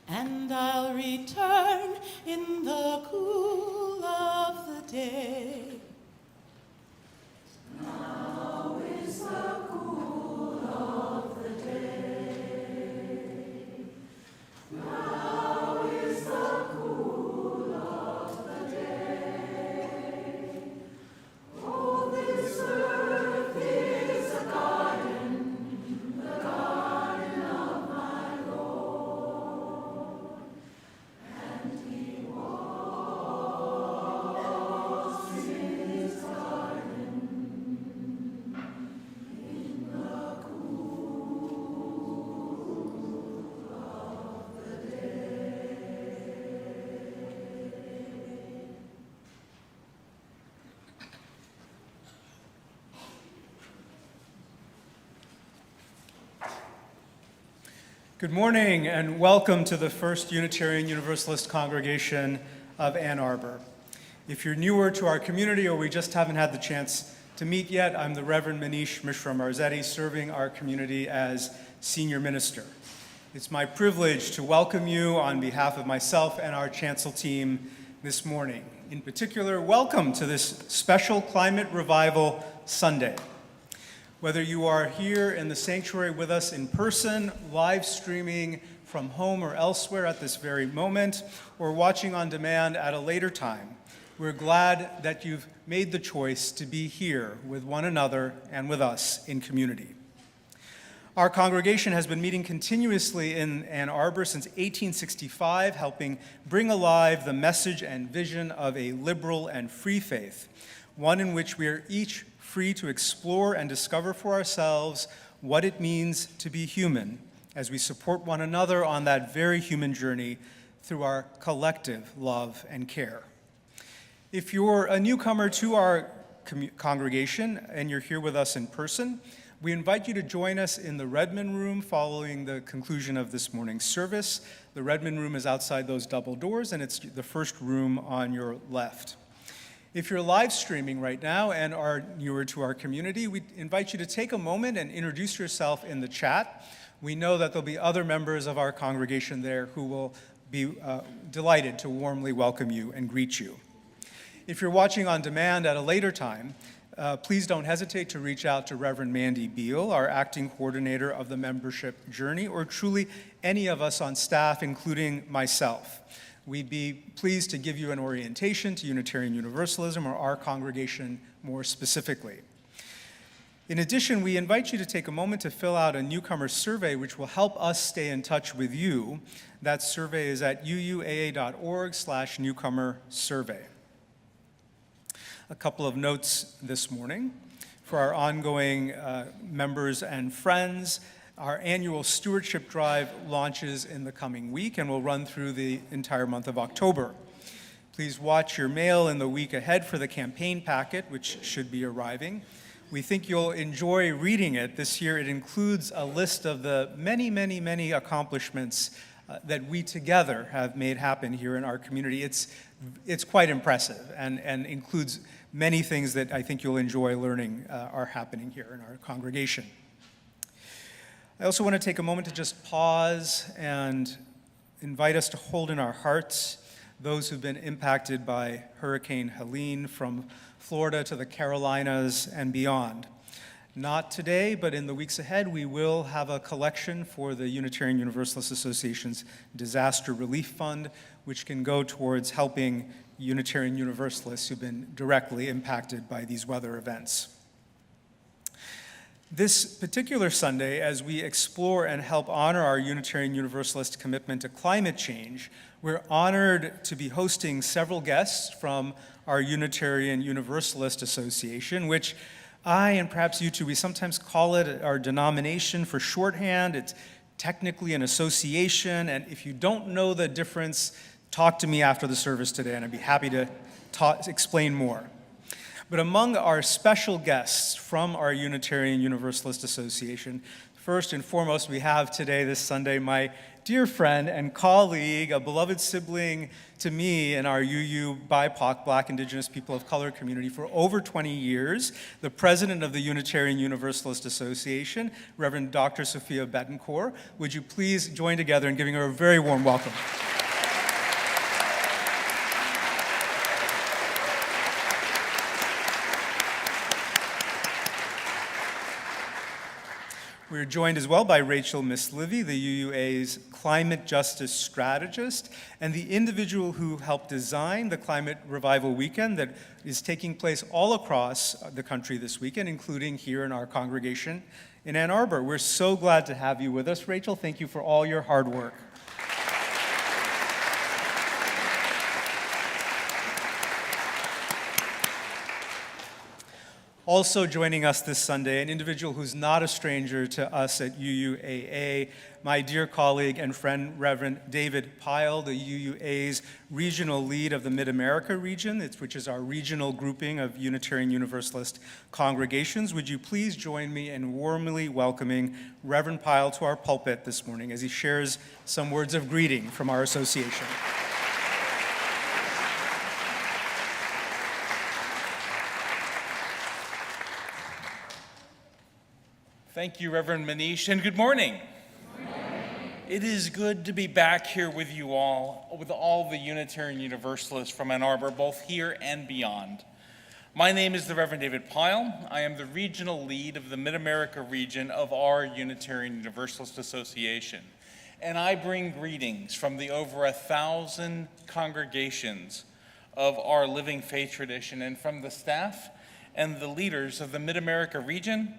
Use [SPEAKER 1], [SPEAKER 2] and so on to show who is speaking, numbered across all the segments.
[SPEAKER 1] and I'll return in the cool of the day. Now is the cool of the day. Now is the cool of the day. Oh, this earth is a garden, the garden of my Lord. And he walks in his garden in the cool of the day.
[SPEAKER 2] Good morning and welcome to the First Unitarian Universalist Congregation of Ann Arbor. If you're newer to our community or we just haven't had the chance to meet yet, I'm the Reverend Manish Mishra-Marzetti, serving our community as senior minister. It's my privilege to welcome you on behalf of myself and our chancel team this morning. In particular, welcome to this special Climate Revival Sunday. Whether you are here in the sanctuary with us in person, live streaming from home or elsewhere at this very moment, or watching on demand at a later time, we're glad that you've made the choice to be here with one another and with us in community. Our congregation has been meeting continuously in Ann Arbor since 1865, helping bring alive the message and vision of a liberal and free faith, one in which we are each free to explore and discover for ourselves what it means to be human as we support one another on that very human journey through our collective love and care. If you're a newcomer to our congregation and you're here with us in person, we invite you to join us in the Redmond Room following the conclusion of this morning's service. The Redmond Room is outside those double doors, and it's the first room on your left. If you're live streaming right now and are newer to our community, we invite you to take a moment and introduce yourself in the chat. We know that there'll be other members of our congregation there who will be delighted to warmly welcome you and greet you. If you're watching on demand at a later time, please don't hesitate to reach out to Reverend Mandy Beal, our acting coordinator of the membership journey, or truly any of us on staff, including myself. We'd be pleased to give you an orientation to Unitarian Universalism or our congregation more specifically. In addition, we invite you to take a moment to fill out a newcomer survey which will help us stay in touch with you. That survey is at uuaa.org/newcomer survey. A couple of notes this morning. For our ongoing members and friends, our annual stewardship drive launches in the coming week and will run through the entire month of October. Please watch your mail in the week ahead for the campaign packet, which should be arriving. We think you'll enjoy reading it. This year it includes a list of the many, many, many accomplishments that we together have made happen here in our community. It's quite impressive and includes many things that I think you'll enjoy learning are happening here in our congregation. I also want to take a moment to just pause and invite us to hold in our hearts those who've been impacted by Hurricane Helene from Florida to the Carolinas and beyond. Not today, but in the weeks ahead, we will have a collection for the Unitarian Universalist Association's Disaster Relief Fund, which can go towards helping Unitarian Universalists who've been directly impacted by these weather events. This particular Sunday, as we explore and help honor our Unitarian Universalist commitment to climate change, we're honored to be hosting several guests from our Unitarian Universalist Association, which I, and perhaps you too, we sometimes call it our denomination for shorthand. It's technically an association, and if you don't know the difference, talk to me after the service today, and I'd be happy to explain more. But among our special guests from our Unitarian Universalist Association, first and foremost, we have today, this Sunday, my dear friend and colleague, a beloved sibling to me in our UU BIPOC, Black, Indigenous, People of Color community for over 20 years, the president of the Unitarian Universalist Association, Reverend Dr. Sofía Betancourt. Would you please join together in giving her a very warm welcome? We're joined as well by Rachel Miss-Livy, the UUA's climate justice strategist, and the individual who helped design the Climate Revival Weekend that is taking place all across the country this weekend, including here in our congregation in Ann Arbor. We're so glad to have you with us, Rachel. Thank you for all your hard work. Also joining us this Sunday, an individual who's not a stranger to us at UUAA, my dear colleague and friend, Reverend David Pyle, the UUA's regional lead of the Mid-America region, which is our regional grouping of Unitarian Universalist congregations. Would you please join me in warmly welcoming Reverend Pyle to our pulpit this morning as he shares some words of greeting from our association.
[SPEAKER 3] Thank you, Reverend Manish, and good morning. Good morning. It is good to be back here with you all, with all the Unitarian Universalists from Ann Arbor, both here and beyond. My name is the Reverend David Pyle. I am the regional lead of the Mid-America region of our Unitarian Universalist Association, and I bring greetings from the over 1,000 congregations of our living faith tradition and from the staff and the leaders of the Mid-America region,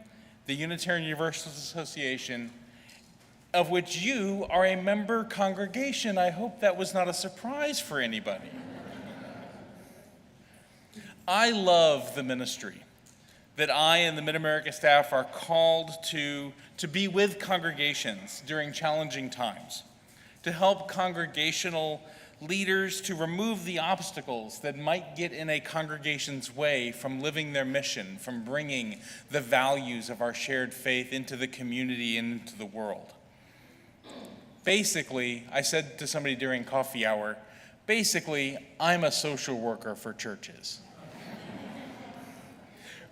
[SPEAKER 3] the Unitarian Universalist Association, of which you are a member congregation. I hope that was not a surprise for anybody. I love the ministry that I and the Mid-America staff are called to be with congregations during challenging times, to help congregational leaders to remove the obstacles that might get in a congregation's way from living their mission, from bringing the values of our shared faith into the community and into the world. Basically, I said to somebody during coffee hour, basically, I'm a social worker for churches.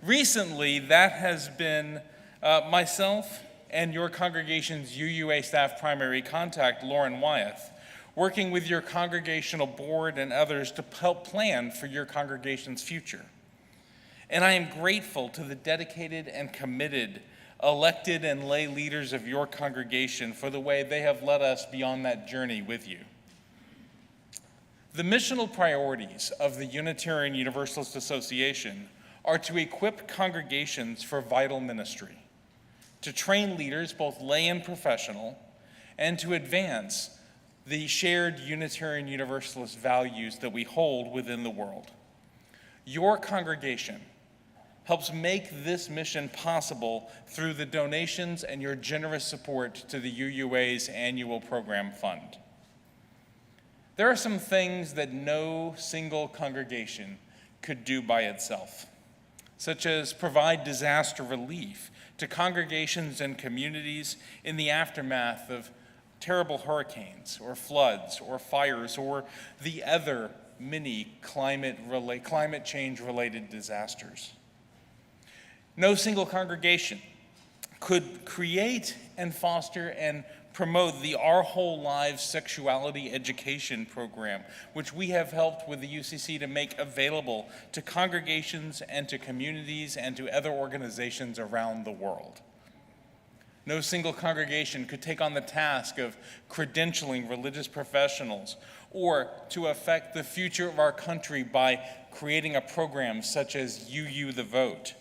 [SPEAKER 3] Recently, that has been myself and your congregation's UUA staff primary contact, Lauren Wyeth, working with your congregational board and others to help plan for your congregation's future. And I am grateful to the dedicated and committed elected and lay leaders of your congregation for the way they have led us beyond that journey with you. The missional priorities of the Unitarian Universalist Association are to equip congregations for vital ministry, to train leaders, both lay and professional, and to advance the shared Unitarian Universalist values that we hold within the world. Your congregation helps make this mission possible through the donations and your generous support to the UUA's annual program fund. There are some things that no single congregation could do by itself, such as provide disaster relief to congregations and communities in the aftermath of terrible hurricanes or floods or fires or the other many climate change related disasters. No single congregation could create and foster and promote the Our Whole Lives Sexuality Education Program, which we have helped with the UCC to make available to congregations and to communities and to other organizations around the world. No single congregation could take on the task of credentialing religious professionals or to affect the future of our country by creating a program such as UU the Vote.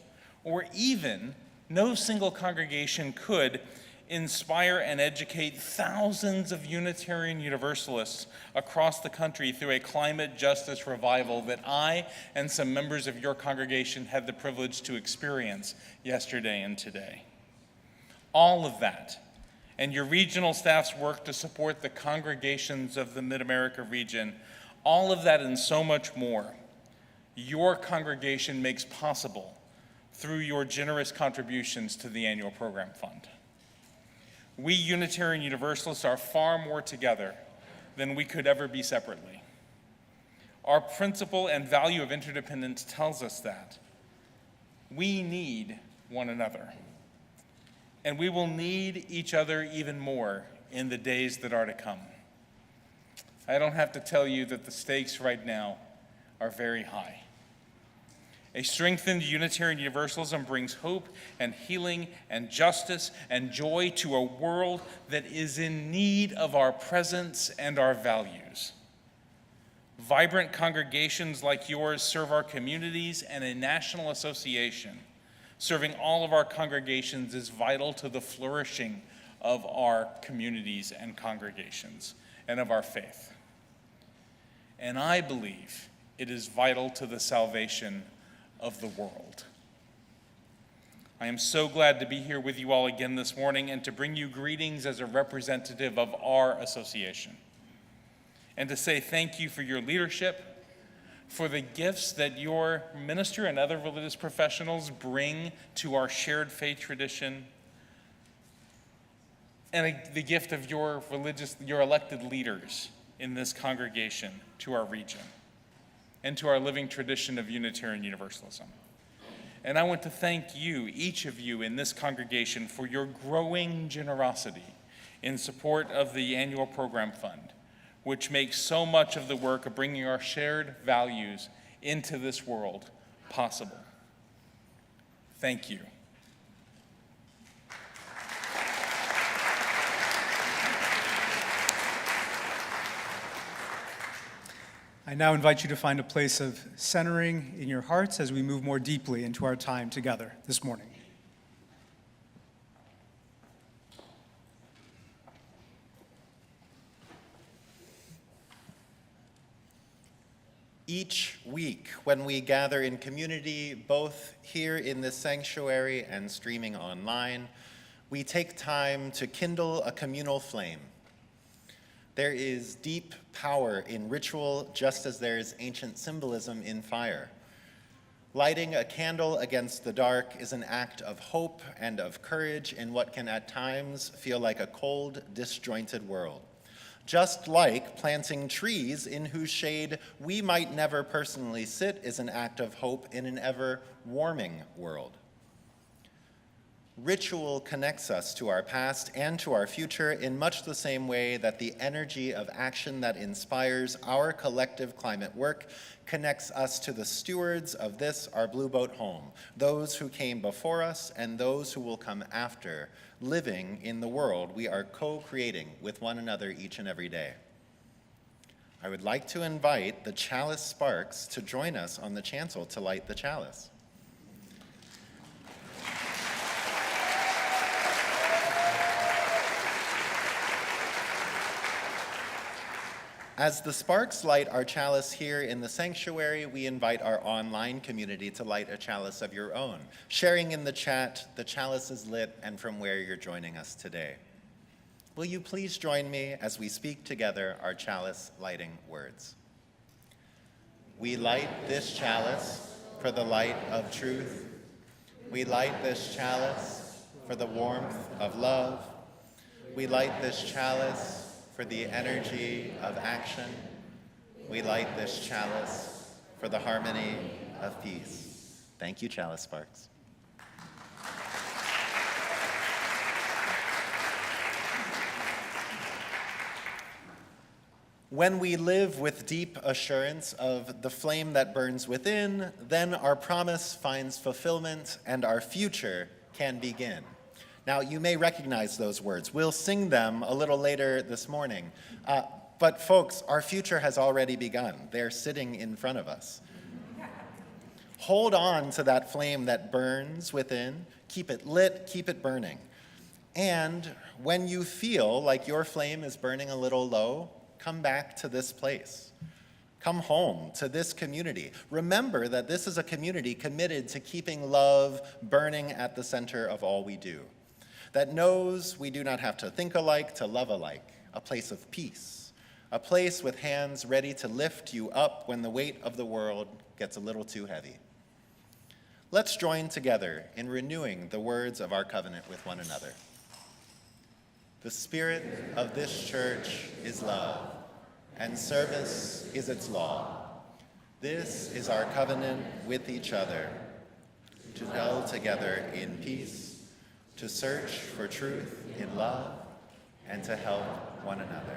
[SPEAKER 3] Or even, no single congregation could inspire and educate thousands of Unitarian Universalists across the country through a climate justice revival that I and some members of your congregation had the privilege to experience yesterday and today. All of that, and your regional staff's work to support the congregations of the Mid-America region, all of that and so much more, your congregation makes possible through your generous contributions to the annual program fund. We Unitarian Universalists are far more together than we could ever be separately. Our principle and value of interdependence tells us that we need one another, and we will need each other even more in the days that are to come. I don't have to tell you that the stakes right now are very high. A strengthened Unitarian Universalism brings hope and healing and justice and joy to a world that is in need of our presence and our values. Vibrant congregations like yours serve our communities, and a national association serving all of our congregations is vital to the flourishing of our communities and congregations and of our faith. And I believe it is vital to the salvation of the world. I am so glad to be here with you all again this morning and to bring you greetings as a representative of our association, and to say thank you for your leadership, for the gifts that your minister and other religious professionals bring to our shared faith tradition, and the gift of your elected leaders in this congregation to our region and to our living tradition of Unitarian Universalism. And I want to thank you, each of you in this congregation, for your growing generosity in support of the annual program fund, which makes so much of the work of bringing our shared values into this world possible. Thank you.
[SPEAKER 2] I now invite you to find a place of centering in your hearts as we move more deeply into our time together this morning.
[SPEAKER 4] Each week when we gather in community, both here in this sanctuary and streaming online, we take time to kindle a communal flame. There is deep power in ritual, just as there is ancient symbolism in fire. Lighting a candle against the dark is an act of hope and of courage in what can at times feel like a cold, disjointed world. Just like planting trees in whose shade we might never personally sit is an act of hope in an ever-warming world. Ritual connects us to our past and to our future in much the same way that the energy of action that inspires our collective climate work connects us to the stewards of this, our Blue Boat home, those who came before us and those who will come after, living in the world we are co-creating with one another each and every day. I would like to invite the Chalice Sparks to join us on the chancel to light the chalice. As the sparks light our chalice here in the sanctuary, we invite our online community to light a chalice of your own, sharing in the chat the chalice is lit and from where you're joining us today. Will you please join me as we speak together our chalice lighting words? We light this chalice for the light of truth. We light this chalice for the warmth of love. We light this chalice for the energy of action. We light this chalice for the harmony of peace. Thank you, Chalice Sparks. When we live with deep assurance of the flame that burns within, then our promise finds fulfillment and our future can begin. Now, you may recognize those words. We'll sing them a little later this morning. But folks, our future has already begun. They're sitting in front of us. Hold on to that flame that burns within. Keep it lit, keep it burning. And when you feel like your flame is burning a little low, come back to this place. Come home to this community. Remember that this is a community committed to keeping love burning at the center of all we do, that knows we do not have to think alike to love alike, a place of peace, a place with hands ready to lift you up when the weight of the world gets a little too heavy. Let's join together in renewing the words of our covenant with one another. The spirit of this church is love, and service is its law. This is our covenant with each other, to dwell together in peace, to search for truth in love, and to help one another.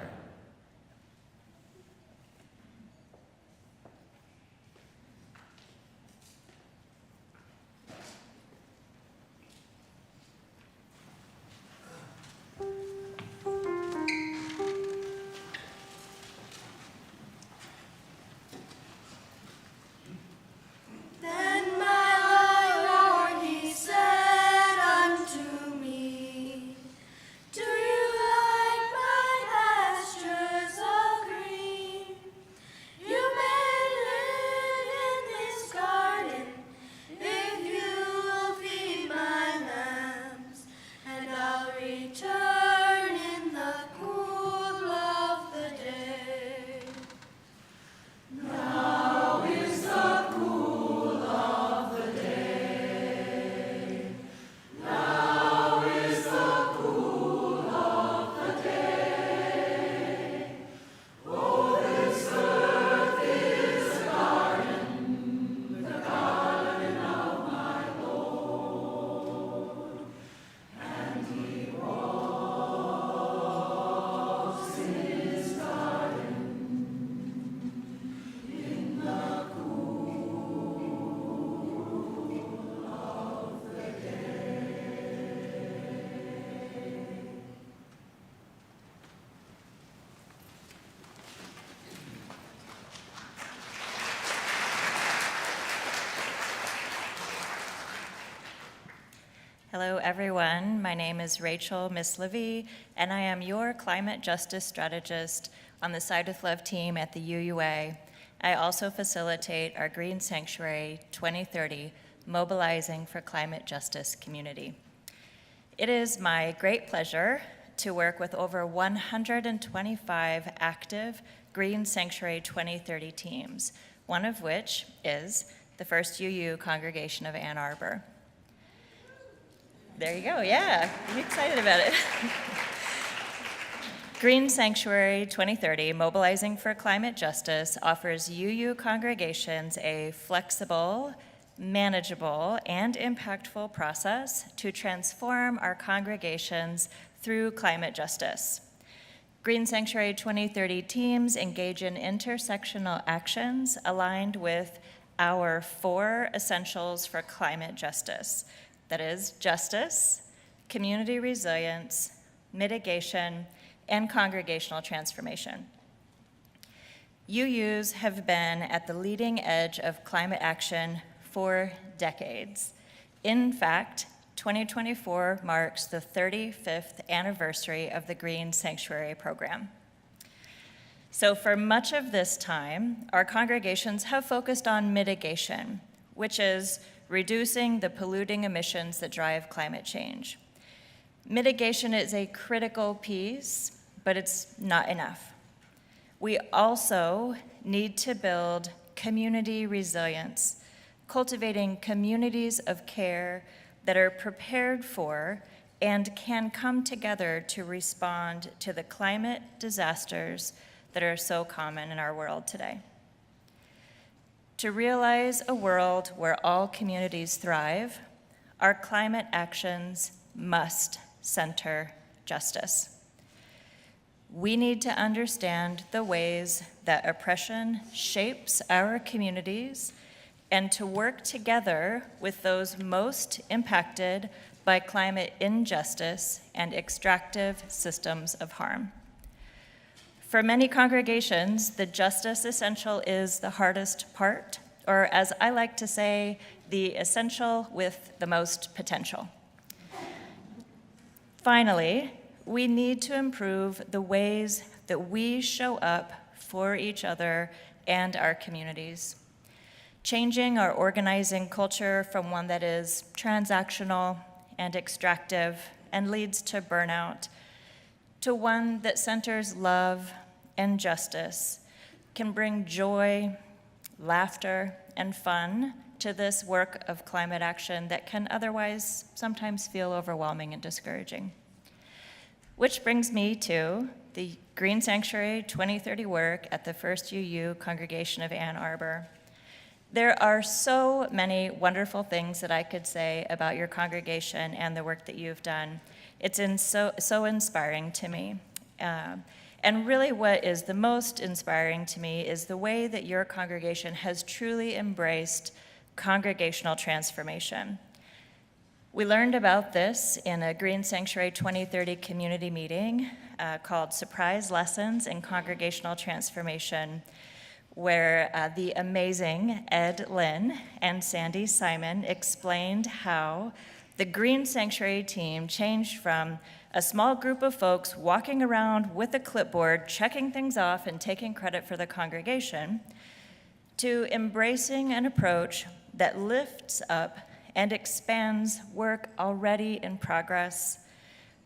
[SPEAKER 5] Then my Lord, he said unto me, Do you like my pastures all green? You may live in this garden if you will feed my lambs, and I'll return in the cool of the day. Now is the cool of the day. Now is the cool of the day. Oh, this earth is a garden, the garden of my Lord, and he walks in his garden in the cool of the day.
[SPEAKER 6] Hello, everyone. My name is Rachel Miss Levy, and I am your climate justice strategist on the Side with Love team at the UUA. I also facilitate our Green Sanctuary 2030 Mobilizing for Climate Justice community. It is my great pleasure to work with over 125 active Green Sanctuary 2030 teams, one of which is the First UU Congregation of Ann Arbor. There you go, yeah, I'm excited about it. Green Sanctuary 2030, Mobilizing for Climate Justice, offers UU congregations a flexible, manageable, and impactful process to transform our congregations through climate justice. Green Sanctuary 2030 teams engage in intersectional actions aligned with our 4 essentials for climate justice. That is justice, community resilience, mitigation, and congregational transformation. UUs have been at the leading edge of climate action for decades. In fact, 2024 marks the 35th anniversary of the Green Sanctuary program. So for much of this time, our congregations have focused on mitigation, which is reducing the polluting emissions that drive climate change. Mitigation is a critical piece, but it's not enough. We also need to build community resilience, cultivating communities of care that are prepared for and can come together to respond to the climate disasters that are so common in our world today. To realize a world where all communities thrive, our climate actions must center justice. We need to understand the ways that oppression shapes our communities and to work together with those most impacted by climate injustice and extractive systems of harm. For many congregations, the justice essential is the hardest part, or as I like to say, the essential with the most potential. Finally, we need to improve the ways that we show up for each other and our communities. Changing our organizing culture from one that is transactional and extractive and leads to burnout to one that centers love and justice can bring joy, laughter, and fun to this work of climate action that can otherwise sometimes feel overwhelming and discouraging. Which brings me to the Green Sanctuary 2030 work at the First UU Congregation of Ann Arbor. There are so many wonderful things that I could say about your congregation and the work that you've done. It's so inspiring to me. And really what is the most inspiring to me is the way that your congregation has truly embraced congregational transformation. We learned about this in a Green Sanctuary 2030 community meeting called Surprise Lessons in Congregational Transformation, where the amazing Ed Lynn and Sandy Simon explained how the Green Sanctuary team changed from a small group of folks walking around with a clipboard, checking things off and taking credit for the congregation, to embracing an approach that lifts up and expands work already in progress,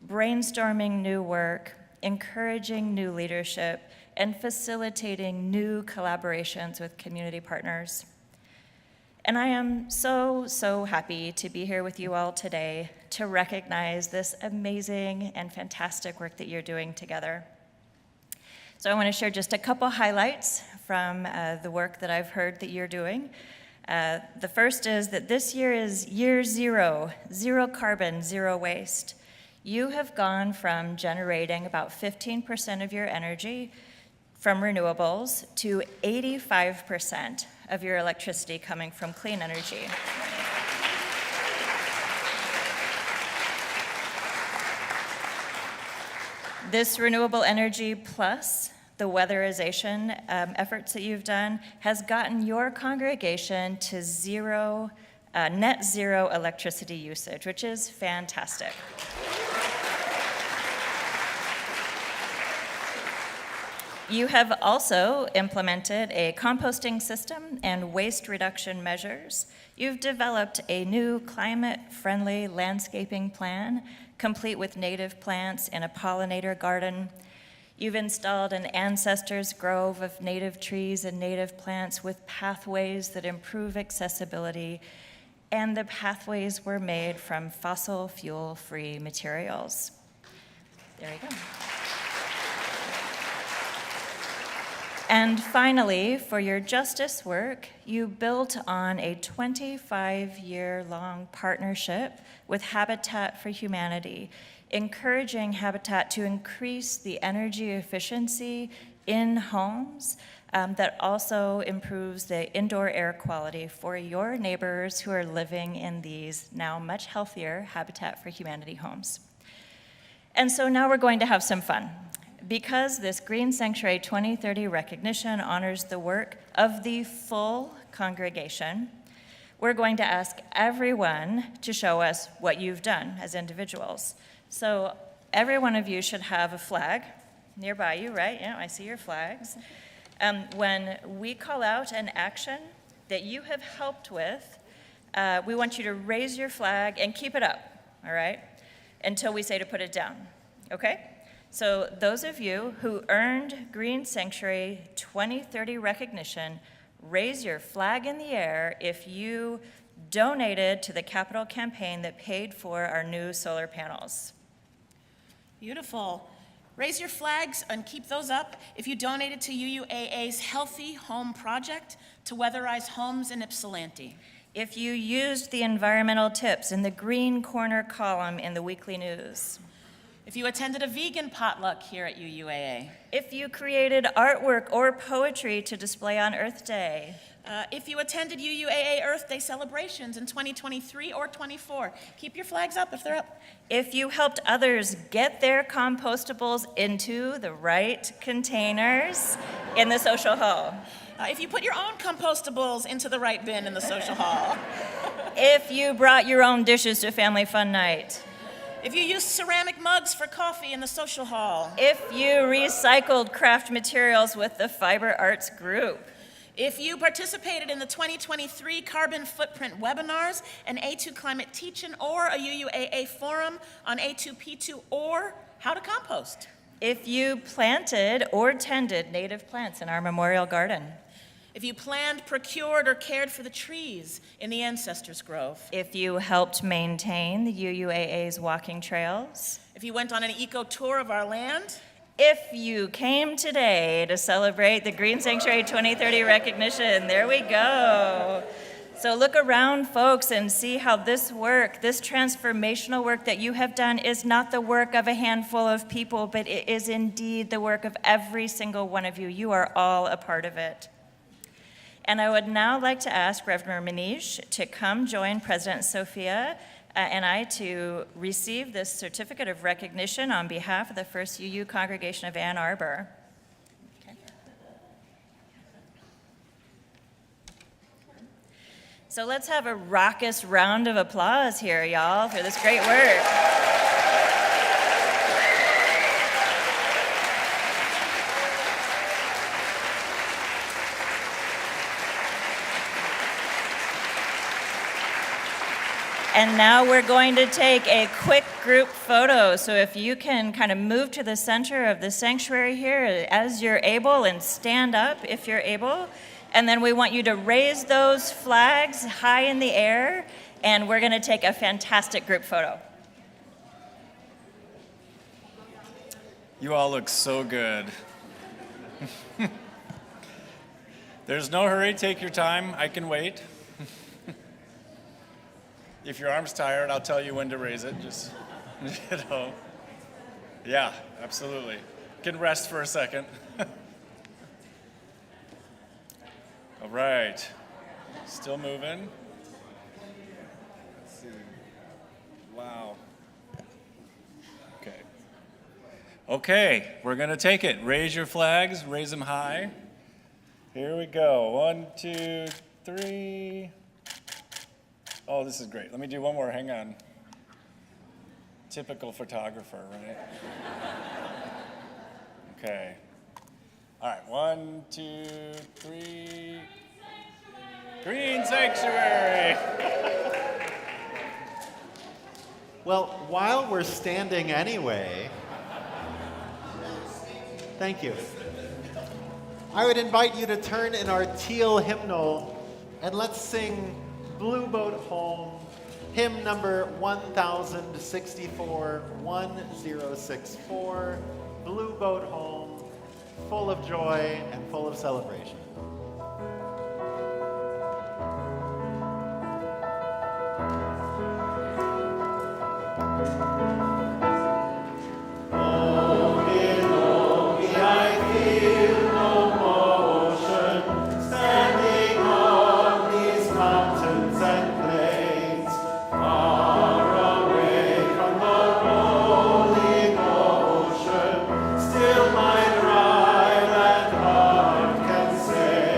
[SPEAKER 6] brainstorming new work, encouraging new leadership, and facilitating new collaborations with community partners. And I am so happy to be here with you all today to recognize this amazing and fantastic work that you're doing together. So I want to share just a couple highlights from the work that I've heard that you're doing. The first is that this year is year zero, zero carbon, zero waste. You have gone from generating about 15% of your energy from renewables to 85% of your electricity coming from clean energy. This renewable energy plus the weatherization efforts that you've done has gotten your congregation to net zero electricity usage, which is fantastic. You have also implemented a composting system and waste reduction measures. You've developed a new climate-friendly landscaping plan, complete with native plants and a pollinator garden. You've installed an ancestors' grove of native trees and native plants with pathways that improve accessibility, and the pathways were made from fossil fuel-free materials. There you go. And finally, for your justice work, you built on a 25-year-long partnership with Habitat for Humanity, encouraging Habitat to increase the energy efficiency in homes that also improves the indoor air quality for your neighbors who are living in these now much healthier Habitat for Humanity homes. And so now we're going to have some fun. Because this Green Sanctuary 2030 recognition honors the work of the full congregation, we're going to ask everyone to show us what you've done as individuals. So every one of you should have a flag nearby you, right? Yeah, I see your flags. When we call out an action that you have helped with, we want you to raise your flag and keep it up, all right, until we say to put it down, okay? So those of you who earned Green Sanctuary 2030 recognition, raise your flag in the air if you donated to the capital campaign that paid for our new solar panels.
[SPEAKER 1] Beautiful. Raise your flags and keep those up if you donated to UUAA's Healthy Home Project to weatherize homes in Ypsilanti.
[SPEAKER 6] If you used the environmental tips in the green corner column in the weekly news.
[SPEAKER 1] If you attended a vegan potluck here at UUAA.
[SPEAKER 6] If you created artwork or poetry to display on Earth Day.
[SPEAKER 1] If you attended UUAA Earth Day celebrations in 2023 or 24. Keep your flags up if they're up.
[SPEAKER 6] If you helped others get their compostables into the right containers in the social hall.
[SPEAKER 1] If you put your own compostables into the right bin in the social hall.
[SPEAKER 6] If you brought your own dishes to family fun night.
[SPEAKER 1] If you used ceramic mugs for coffee in the social hall.
[SPEAKER 6] If you recycled craft materials with the Fiber Arts group.
[SPEAKER 1] If you participated in the 2023 Carbon Footprint webinars, an A2 Climate Teach-In, or a UUAA forum on A2P2 or how to compost.
[SPEAKER 6] If you planted or tended native plants in our memorial garden.
[SPEAKER 1] if you planned, procured, or cared for the trees in the ancestors' grove,
[SPEAKER 6] if you helped maintain the UUAA's walking trails,
[SPEAKER 1] if you went on an eco tour of our land,
[SPEAKER 6] if you came today to celebrate the Green Sanctuary 2030 recognition, there we go. So look around, folks, and see how this work, this transformational work that you have done is not the work of a handful of people, but it is indeed the work of every single one of you. You are all a part of it. And I would now like to ask Reverend Manish to come join President Sofía and I to receive this certificate of recognition on behalf of the First UU Congregation of Ann Arbor. Okay. So let's have a raucous round of applause here, y'all, for this great work. And now we're going to take a quick group photo. So if you can kind of move to the center of the sanctuary here as you're able and stand up if you're able. And then we want you to raise those flags high in the air, and we're going to take a fantastic group photo.
[SPEAKER 7] You all look so good. There's no hurry, take your time, I can wait. If your arm's tired, I'll tell you when to raise it, just, you know. Yeah, absolutely. Can rest for a second. All right, still moving. Let's see. Wow. Okay. Okay, we're gonna take it. Raise your flags, raise them high. Here we go, 1, 2, 3. Oh, this is great. Let me do one more, hang on. Typical photographer, right? Okay. All right, 1, 2, 3. Green Sanctuary.
[SPEAKER 8] Well, while we're standing anyway, thank you. I would invite you to turn in our teal hymnal and let's sing Blue Boat Home, hymn number 1064, 1064, Blue Boat Home, full of joy and full of celebration.
[SPEAKER 5] Still my dry land heart can say.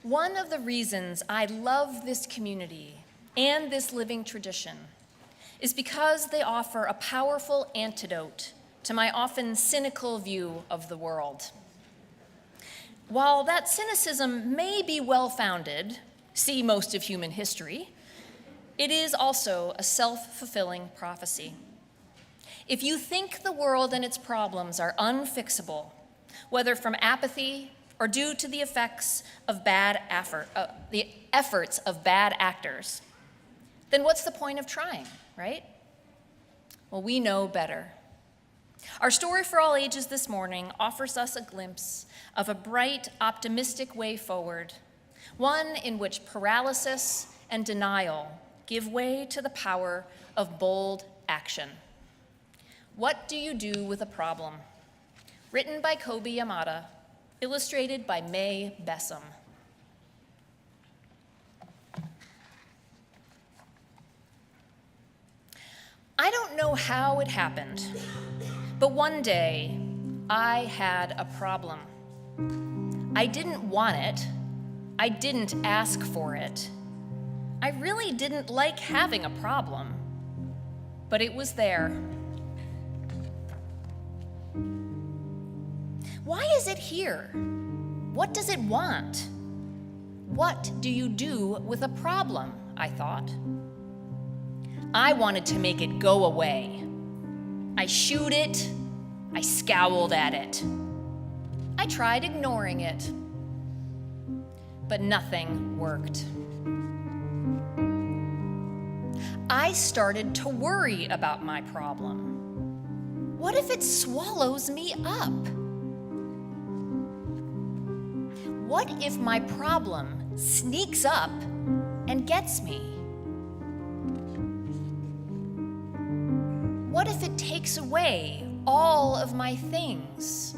[SPEAKER 9] One of the reasons I love this community and this living tradition is because they offer a powerful antidote to my often cynical view of the world. While that cynicism may be well-founded, see most of human history, it is also a self-fulfilling prophecy. If you think the world and its problems are unfixable, whether from apathy or due to the efforts of bad actors, then what's the point of trying, right? Well, we know better. Our story for all ages this morning offers us a glimpse of a bright, optimistic way forward, one in which paralysis and denial give way to the power of bold action. What do you do with a problem? Written by Kobi Yamada, illustrated by May Bessam. I don't know how it happened, but one day I had a problem. I didn't want it. I didn't ask for it. I really didn't like having a problem, but it was there. Why is it here? What does it want? What do you do with a problem? I thought. I wanted to make it go away. I shooed it. I scowled at it. I tried ignoring it, but nothing worked. I started to worry about my problem. What if it swallows me up? What if my problem sneaks up and gets me? What if it takes away all of my things?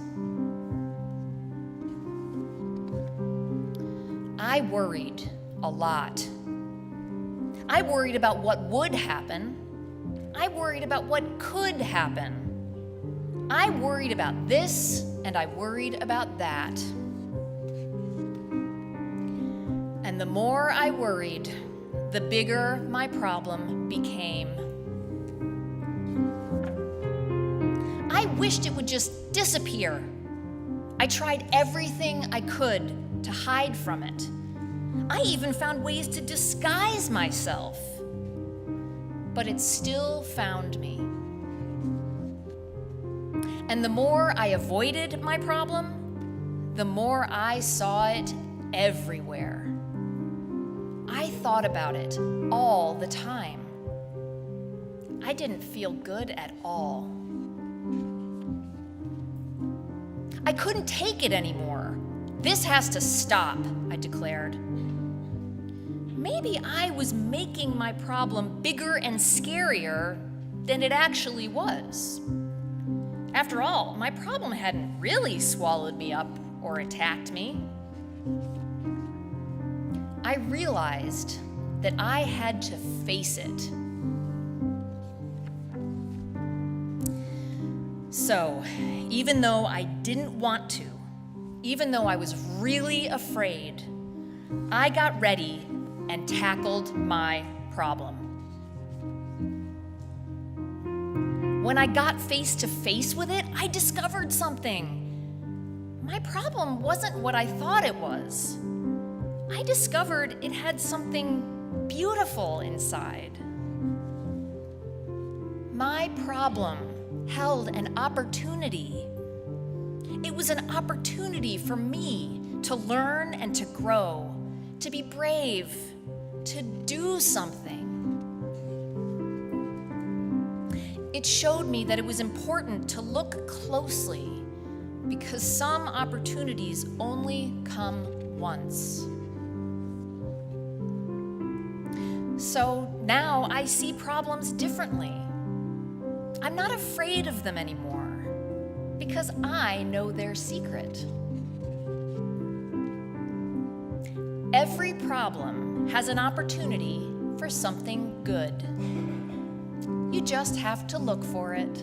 [SPEAKER 9] I worried a lot. I worried about what would happen. I worried about what could happen. I worried about this and I worried about that. And the more I worried, the bigger my problem became. I wished it would just disappear. I tried everything I could to hide from it. I even found ways to disguise myself. But it still found me. And the more I avoided my problem, the more I saw it everywhere. I thought about it all the time. I didn't feel good at all. I couldn't take it anymore. This has to stop, I declared. Maybe I was making my problem bigger and scarier than it actually was. After all, my problem hadn't really swallowed me up or attacked me. I realized that I had to face it. So, even though I didn't want to, even though I was really afraid, I got ready and tackled my problem. When I got face to face with it, I discovered something. My problem wasn't what I thought it was. I discovered it had something beautiful inside. My problem held an opportunity. It was an opportunity for me to learn and to grow, to be brave, to do something. It showed me that it was important to look closely because some opportunities only come once. So now I see problems differently. I'm not afraid of them anymore because I know their secret. Every problem has an opportunity for something good. You just have to look for it.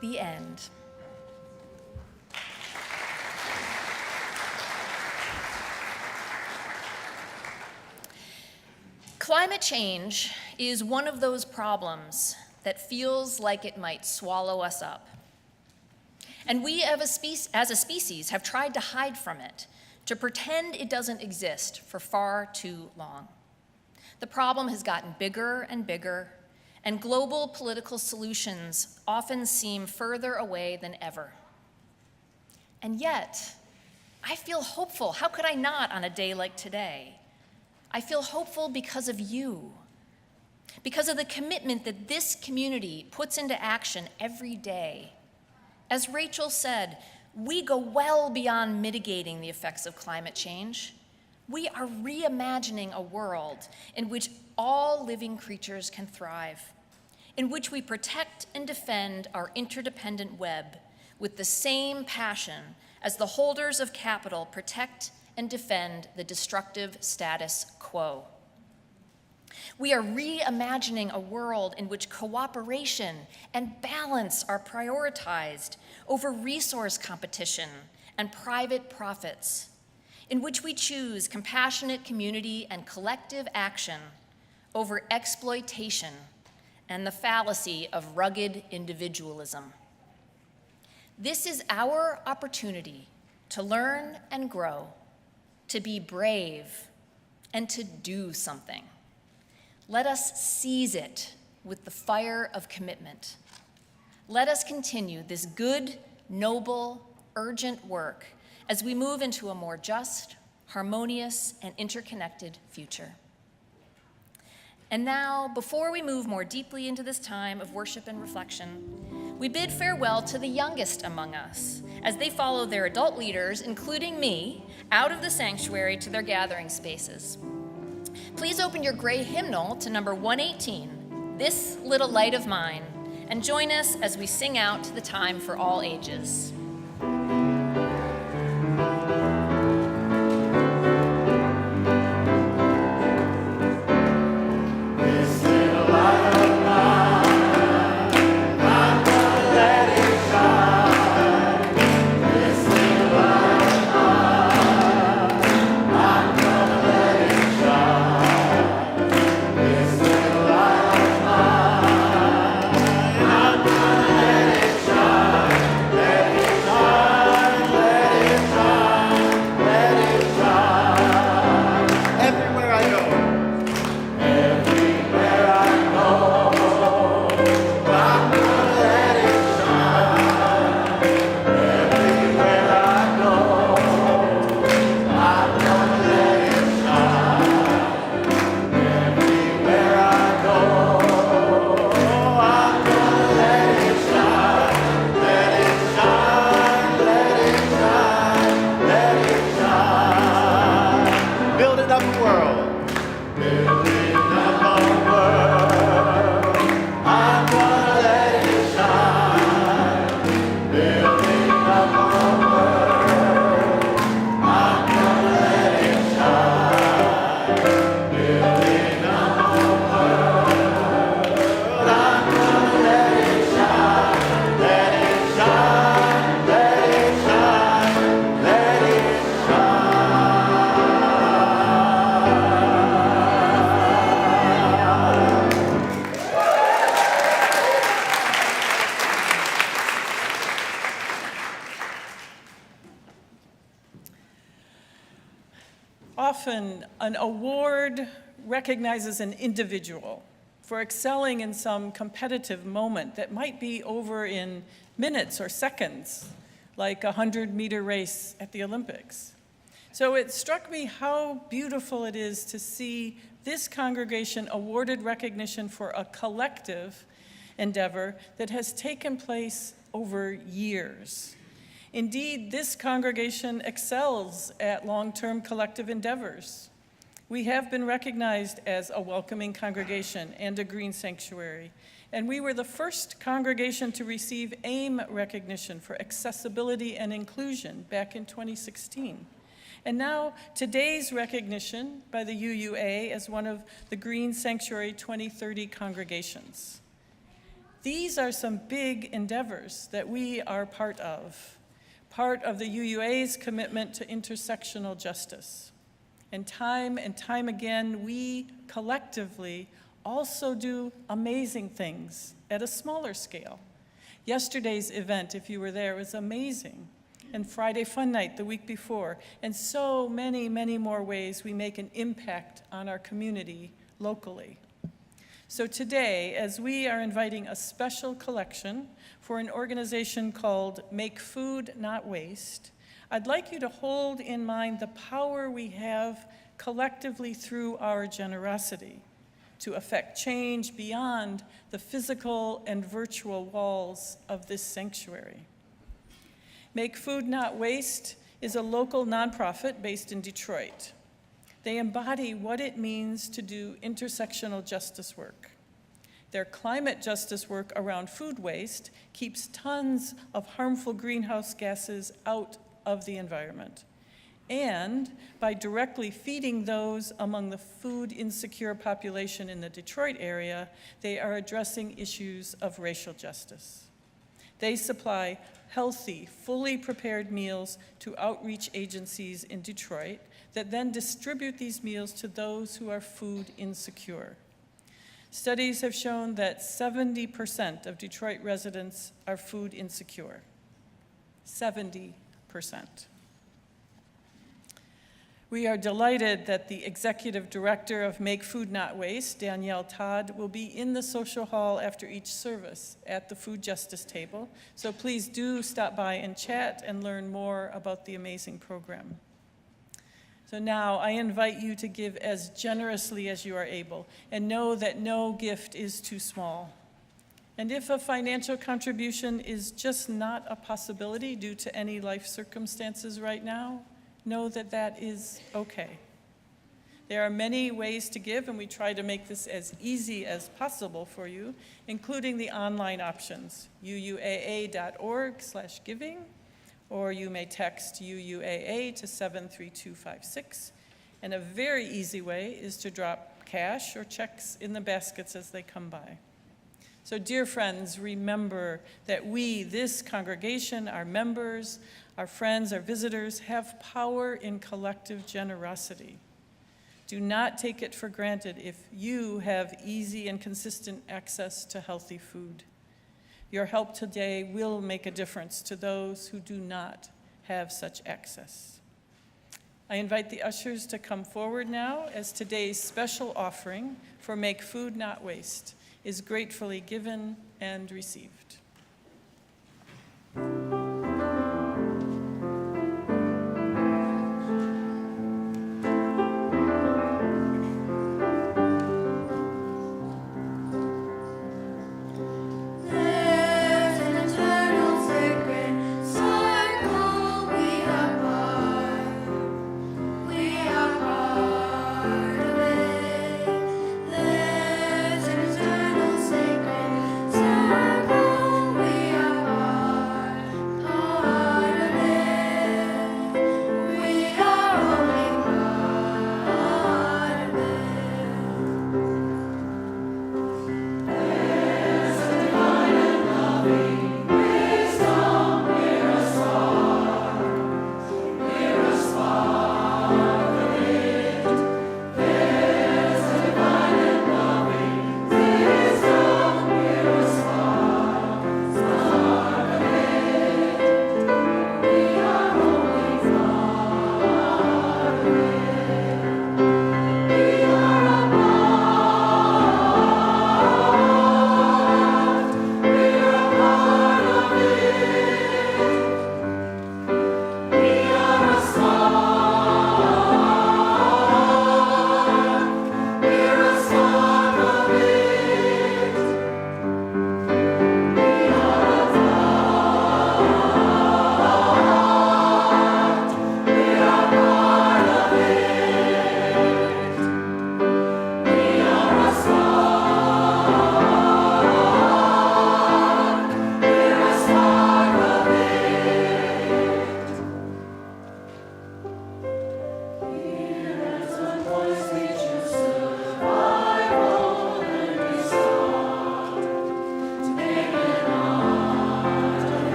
[SPEAKER 9] The end. Climate change is one of those problems that feels like it might swallow us up. And we as a species have tried to hide from it, to pretend it doesn't exist for far too long. The problem has gotten bigger and bigger, and global political solutions often seem further away than ever. And yet, I feel hopeful. How could I not on a day like today? I feel hopeful because of you, because of the commitment that this community puts into action every day. As Rachel said, we go well beyond mitigating the effects of climate change. We are reimagining a world in which all living creatures can thrive, in which we protect and defend our interdependent web with the same passion as the holders of capital protect and defend the destructive status quo. We are reimagining a world in which cooperation and balance are prioritized over resource competition and private profits, in which we choose compassionate community and collective action over exploitation and the fallacy of rugged individualism. This is our opportunity to learn and grow, to be brave, and to do something. Let us seize it with the fire of commitment. Let us continue this good, noble, urgent work as we move into a more just, harmonious, and interconnected future. And now, before we move more deeply into this time of worship and reflection, we bid farewell to the youngest among us as they follow their adult leaders, including me, out of the sanctuary to their gathering spaces. Please open your gray hymnal to number 118, This Little Light of Mine, and join us as we sing out the time for all ages.
[SPEAKER 10] Often, an award recognizes an individual for excelling in some competitive moment that might be over in minutes or seconds, like a 100-meter race at the Olympics. So it struck me how beautiful it is to see this congregation awarded recognition for a collective endeavor that has taken place over years. Indeed, this congregation excels at long-term collective endeavors. We have been recognized as a welcoming congregation and a green sanctuary, and we were the first congregation to receive AIM recognition for accessibility and inclusion back in 2016. And now, today's recognition by the UUAA as one of the Green Sanctuary 2030 congregations. These are some big endeavors that we are part of the UUA's commitment to intersectional justice. And time again, we collectively also do amazing things at a smaller scale. Yesterday's event, if you were there, was amazing. And Friday Fun Night the week before, and so many, many more ways we make an impact on our community locally. So today, as we are inviting a special collection for an organization called Make Food Not Waste, I'd like you to hold in mind the power we have collectively through our generosity to affect change beyond the physical and virtual walls of this sanctuary. Make Food Not Waste is a local nonprofit based in Detroit. They embody what it means to do intersectional justice work. Their climate justice work around food waste keeps tons of harmful greenhouse gases out of the environment. And by directly feeding those among the food insecure population in the Detroit area, they are addressing issues of racial justice. They supply healthy, fully prepared meals to outreach agencies in Detroit that then distribute these meals to those who are food insecure. Studies have shown that 70% of Detroit residents are food insecure. 70%. We are delighted that the executive director of Make Food Not Waste, Danielle Todd, will be in the social hall after each service at the food justice table. So please do stop by and chat and learn more about the amazing program. So now I invite you to give as generously as you are able, and know that no gift is too small. And if a financial contribution is just not a possibility due to any life circumstances right now, know that that is okay. There are many ways to give, and we try to make this as easy as possible for you, including the online options, UUAA.org/giving, or you may text UUAA to 73256. And a very easy way is to drop cash or checks in the baskets as they come by. So dear friends, remember that we, this congregation, our members, our friends, our visitors, have power in collective generosity. Do not take it for granted if you have easy and consistent access to healthy food. Your help today will make a difference to those who do not have such access. I invite the ushers to come forward now as today's special offering for Make Food Not Waste is gratefully given and received.
[SPEAKER 5] Circle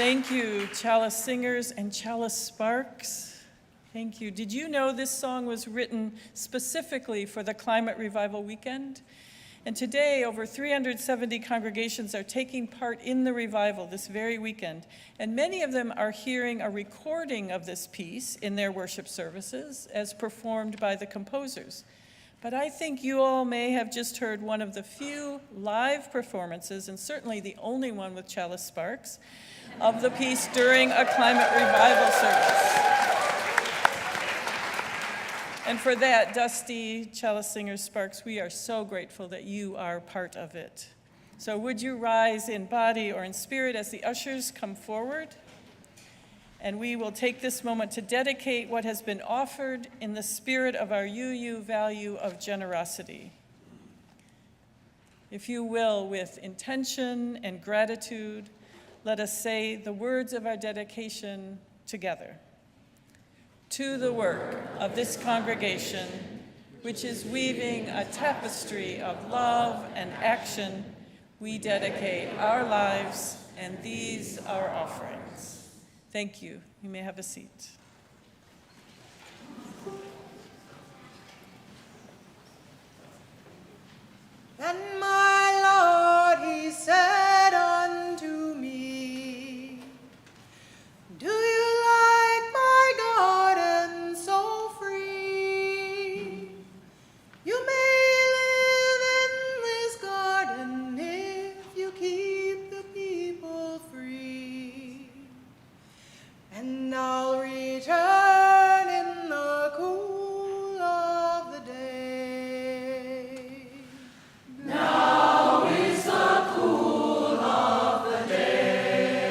[SPEAKER 10] Thank you, Chalice singers and Chalice sparks. Thank you. Did you know this song was written specifically for the Climate Revival Weekend? And today, over 370 congregations are taking part in the revival this very weekend. And many of them are hearing a recording of this piece in their worship services as performed by the composers. But I think you all may have just heard one of the few live performances, and certainly the only one with Chalice Sparks, of the piece during a climate revival service. And for that, Dusty, Chalice Singers, Sparks, we are so grateful that you are part of it. So would you rise in body or in spirit as the ushers come forward? And we will take this moment to dedicate what has been offered in the spirit of our UU value of generosity. If you will, with intention and gratitude, let us say the words of our dedication together. To the work of this congregation, which is weaving a tapestry of love and action, we dedicate our lives and these our offerings. Thank you. You may have a seat.
[SPEAKER 5] And my Lord, he said unto me, do you like my garden so free? You may live in this garden if you keep the people free. And I'll return in the cool of the day. Now is the cool of the day.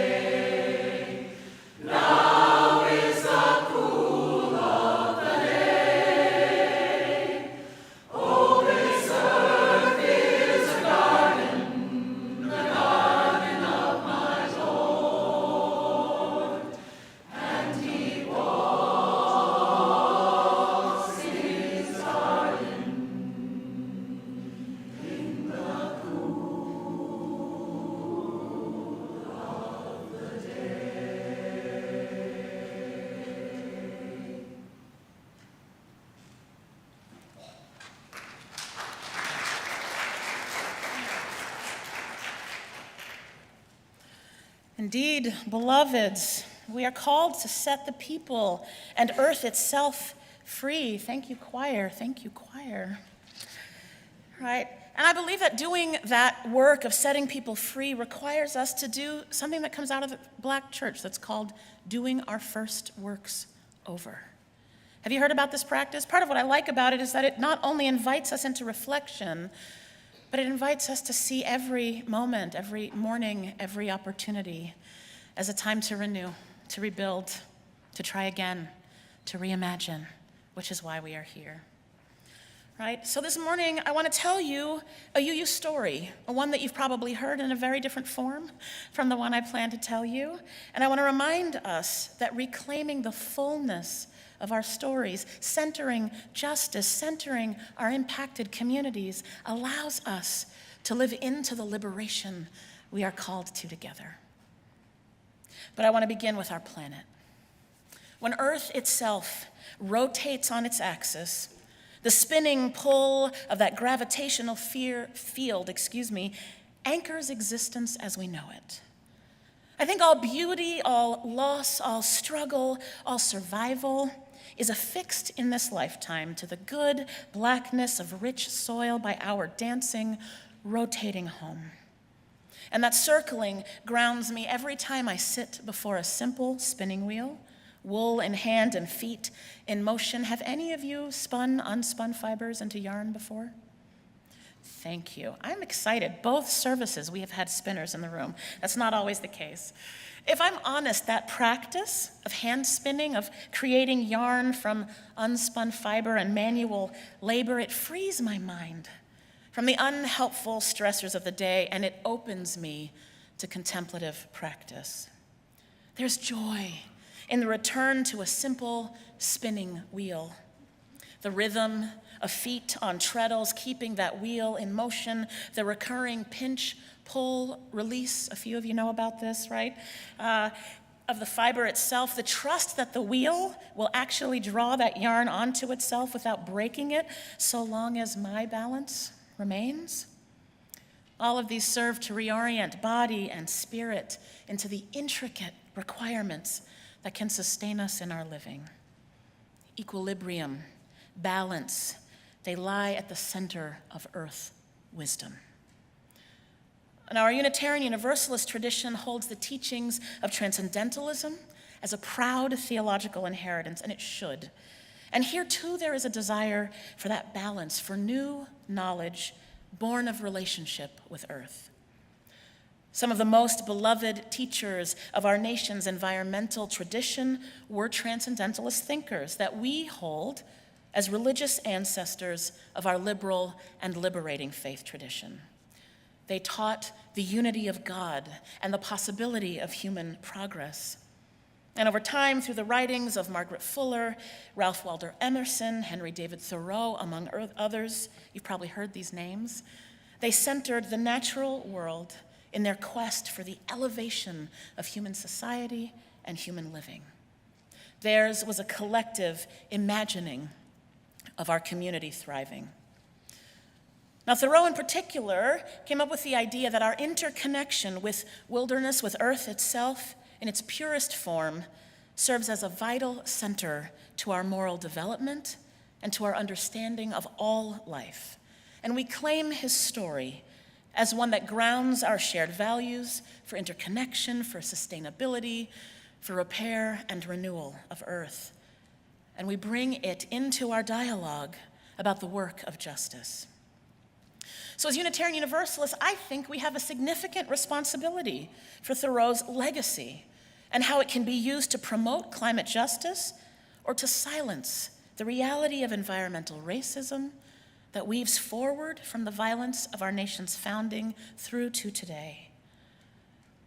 [SPEAKER 5] Now is the cool of the day. Oh, this earth is a garden, the garden of my Lord. And he walks in his garden in the cool of the day.
[SPEAKER 1] Indeed, beloveds, we are called to set the people and earth itself free. Thank you, choir. Thank you, choir. Right? And I believe that doing that work of setting people free requires us to do something that comes out of the Black church that's called doing our first works over. Have you heard about this practice? Part of what I like about it is that it not only invites us into reflection, but it invites us to see every moment, every morning, every opportunity as a time to renew, to rebuild, to try again, to reimagine, which is why we are here. Right? So this morning, I want to tell you a UU story, one that you've probably heard in a very different form from the one I plan to tell you. And I want to remind us that reclaiming the fullness of our stories, centering justice, centering our impacted communities, allows us to live into the liberation we are called to together. But I want to begin with our planet. When Earth itself rotates on its axis, the spinning pull of that gravitational field, anchors existence as we know it. I think all beauty, all loss, all struggle, all survival is affixed in this lifetime to the good blackness of rich soil by our dancing, rotating home. And that circling grounds me every time I sit before a simple spinning wheel, wool in hand and feet in motion. Have any of you spun unspun fibers into yarn before? Thank you. I'm excited. Both services we have had spinners in the room. That's not always the case. If I'm honest, that practice of hand spinning, of creating yarn from unspun fiber and manual labor, it frees my mind from the unhelpful stressors of the day, and it opens me to contemplative practice. There's joy in the return to a simple spinning wheel. the rhythm of feet on treadles, keeping that wheel in motion, the recurring pinch, pull, release. A few of you know about this, right? Of the fiber itself, the trust that the wheel will actually draw that yarn onto itself without breaking it, so long as my balance remains. All of these serve to reorient body and spirit into the intricate requirements that can sustain us in our living. Equilibrium, balance, they lie at the center of earth wisdom. And our Unitarian Universalist tradition holds the teachings of transcendentalism as a proud theological inheritance, and it should. And here too there is a desire for that balance, for new knowledge born of relationship with earth. Some of the most beloved teachers of our nation's environmental tradition were transcendentalist thinkers that we hold as religious ancestors of our liberal and liberating faith tradition. They taught the unity of God and the possibility of human progress. And over time, through the writings of Margaret Fuller, Ralph Waldo Emerson, Henry David Thoreau, among others, you've probably heard these names, they centered the natural world in their quest for the elevation of human society and human living. Theirs was a collective imagining of our community thriving. Now, Thoreau in particular came up with the idea that our interconnection with wilderness, with earth itself, in its purest form, serves as a vital center to our moral development and to our understanding of all life. And we claim his story as one that grounds our shared values for interconnection, for sustainability, for repair and renewal of earth. And we bring it into our dialogue about the work of justice. So as Unitarian Universalists, I think we have a significant responsibility for Thoreau's legacy and how it can be used to promote climate justice or to silence the reality of environmental racism that weaves forward from the violence of our nation's founding through to today.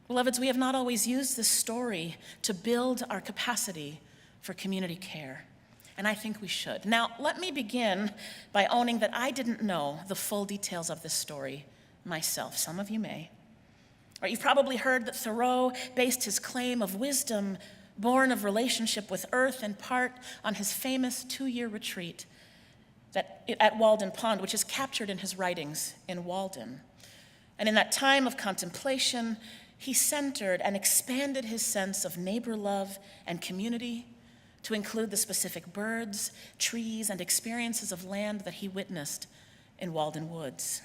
[SPEAKER 1] Beloveds, we have not always used this story to build our capacity for community care, and I think we should. Now, let me begin by owning that I didn't know the full details of this story myself. Some of you may. Or you've probably heard that Thoreau based his claim of wisdom born of relationship with earth in part on his famous 2-year retreat at Walden Pond, which is captured in his writings in Walden. And in that time of contemplation, he centered and expanded his sense of neighbor love and community to include the specific birds, trees, and experiences of land that he witnessed in Walden Woods.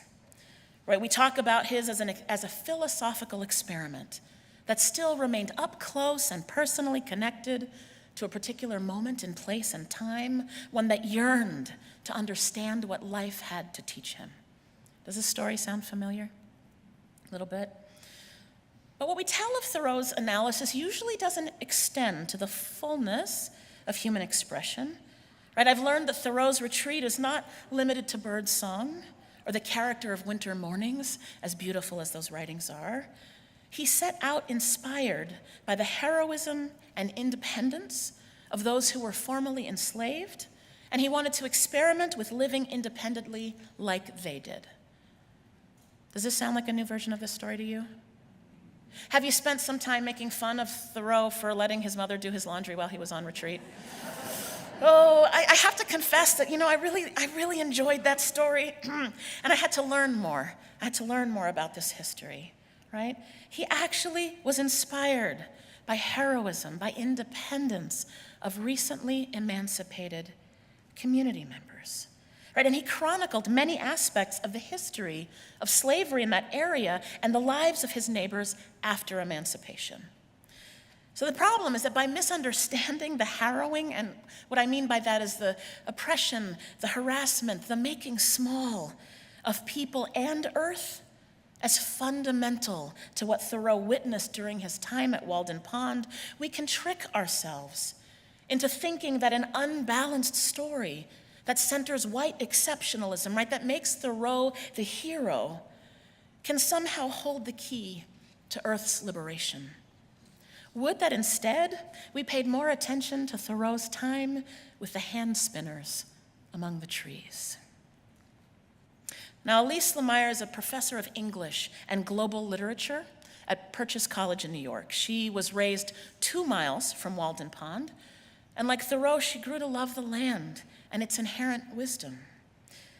[SPEAKER 1] Right, we talk about his as a philosophical experiment that still remained up close and personally connected to a particular moment in place and time, one that yearned to understand what life had to teach him. Does this story sound familiar? A little bit? But what we tell of Thoreau's analysis usually doesn't extend to the fullness of human expression. Right? I've learned that Thoreau's retreat is not limited to birdsong or the character of winter mornings, as beautiful as those writings are. He set out inspired by the heroism and independence of those who were formerly enslaved, and he wanted to experiment with living independently like they did. Does this sound like a new version of this story to you? Have you spent some time making fun of Thoreau for letting his mother do his laundry while he was on retreat? Oh, I have to confess that, I really enjoyed that story, and I had to learn more. I had to learn more about this history, right? He actually was inspired by heroism, by independence of recently emancipated community members, right? And he chronicled many aspects of the history of slavery in that area and the lives of his neighbors after emancipation. So the problem is that by misunderstanding the harrowing, and what I mean by that is the oppression, the harassment, the making small of people and earth as fundamental to what Thoreau witnessed during his time at Walden Pond, we can trick ourselves into thinking that an unbalanced story that centers white exceptionalism, right, that makes Thoreau the hero, can somehow hold the key to Earth's liberation. Would that instead we paid more attention to Thoreau's time with the hand spinners among the trees. Now, Elise Lemire is a professor of English and global literature at Purchase College in New York. She was raised 2 miles from Walden Pond, and like Thoreau, she grew to love the land and its inherent wisdom.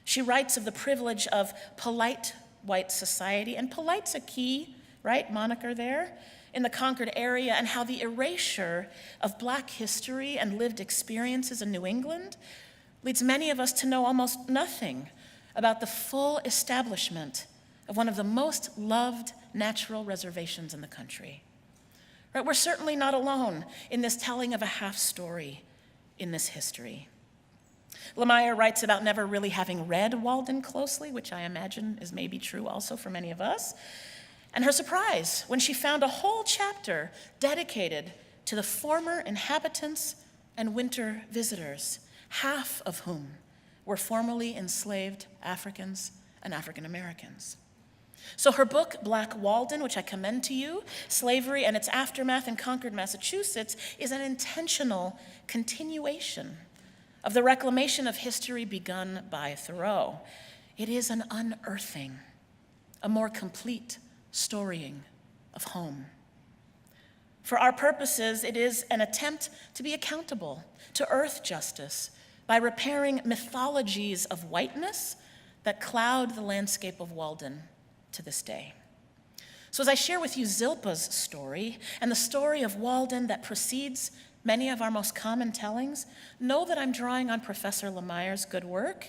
[SPEAKER 1] She writes of the privilege of polite white society, and polite's a key, right, moniker there, in the Concord area, and how the erasure of Black history and lived experiences in New England leads many of us to know almost nothing about the full establishment of one of the most loved natural reservations in the country. Right? We're certainly not alone in this telling of a half story in this history. Lemire writes about never really having read Walden closely, which I imagine is maybe true also for many of us, and her surprise when she found a whole chapter dedicated to the former inhabitants and winter visitors, half of whom were formerly enslaved Africans and African Americans. So her book, Black Walden, which I commend to you, Slavery and Its Aftermath in Concord, Massachusetts, is an intentional continuation of the reclamation of history begun by Thoreau. It is an unearthing, a more complete storying of home. For our purposes, it is an attempt to be accountable to earth justice by repairing mythologies of whiteness that cloud the landscape of Walden to this day. So as I share with you Zilpa's story and the story of Walden that precedes many of our most common tellings, know that I'm drawing on Professor Lemire's good work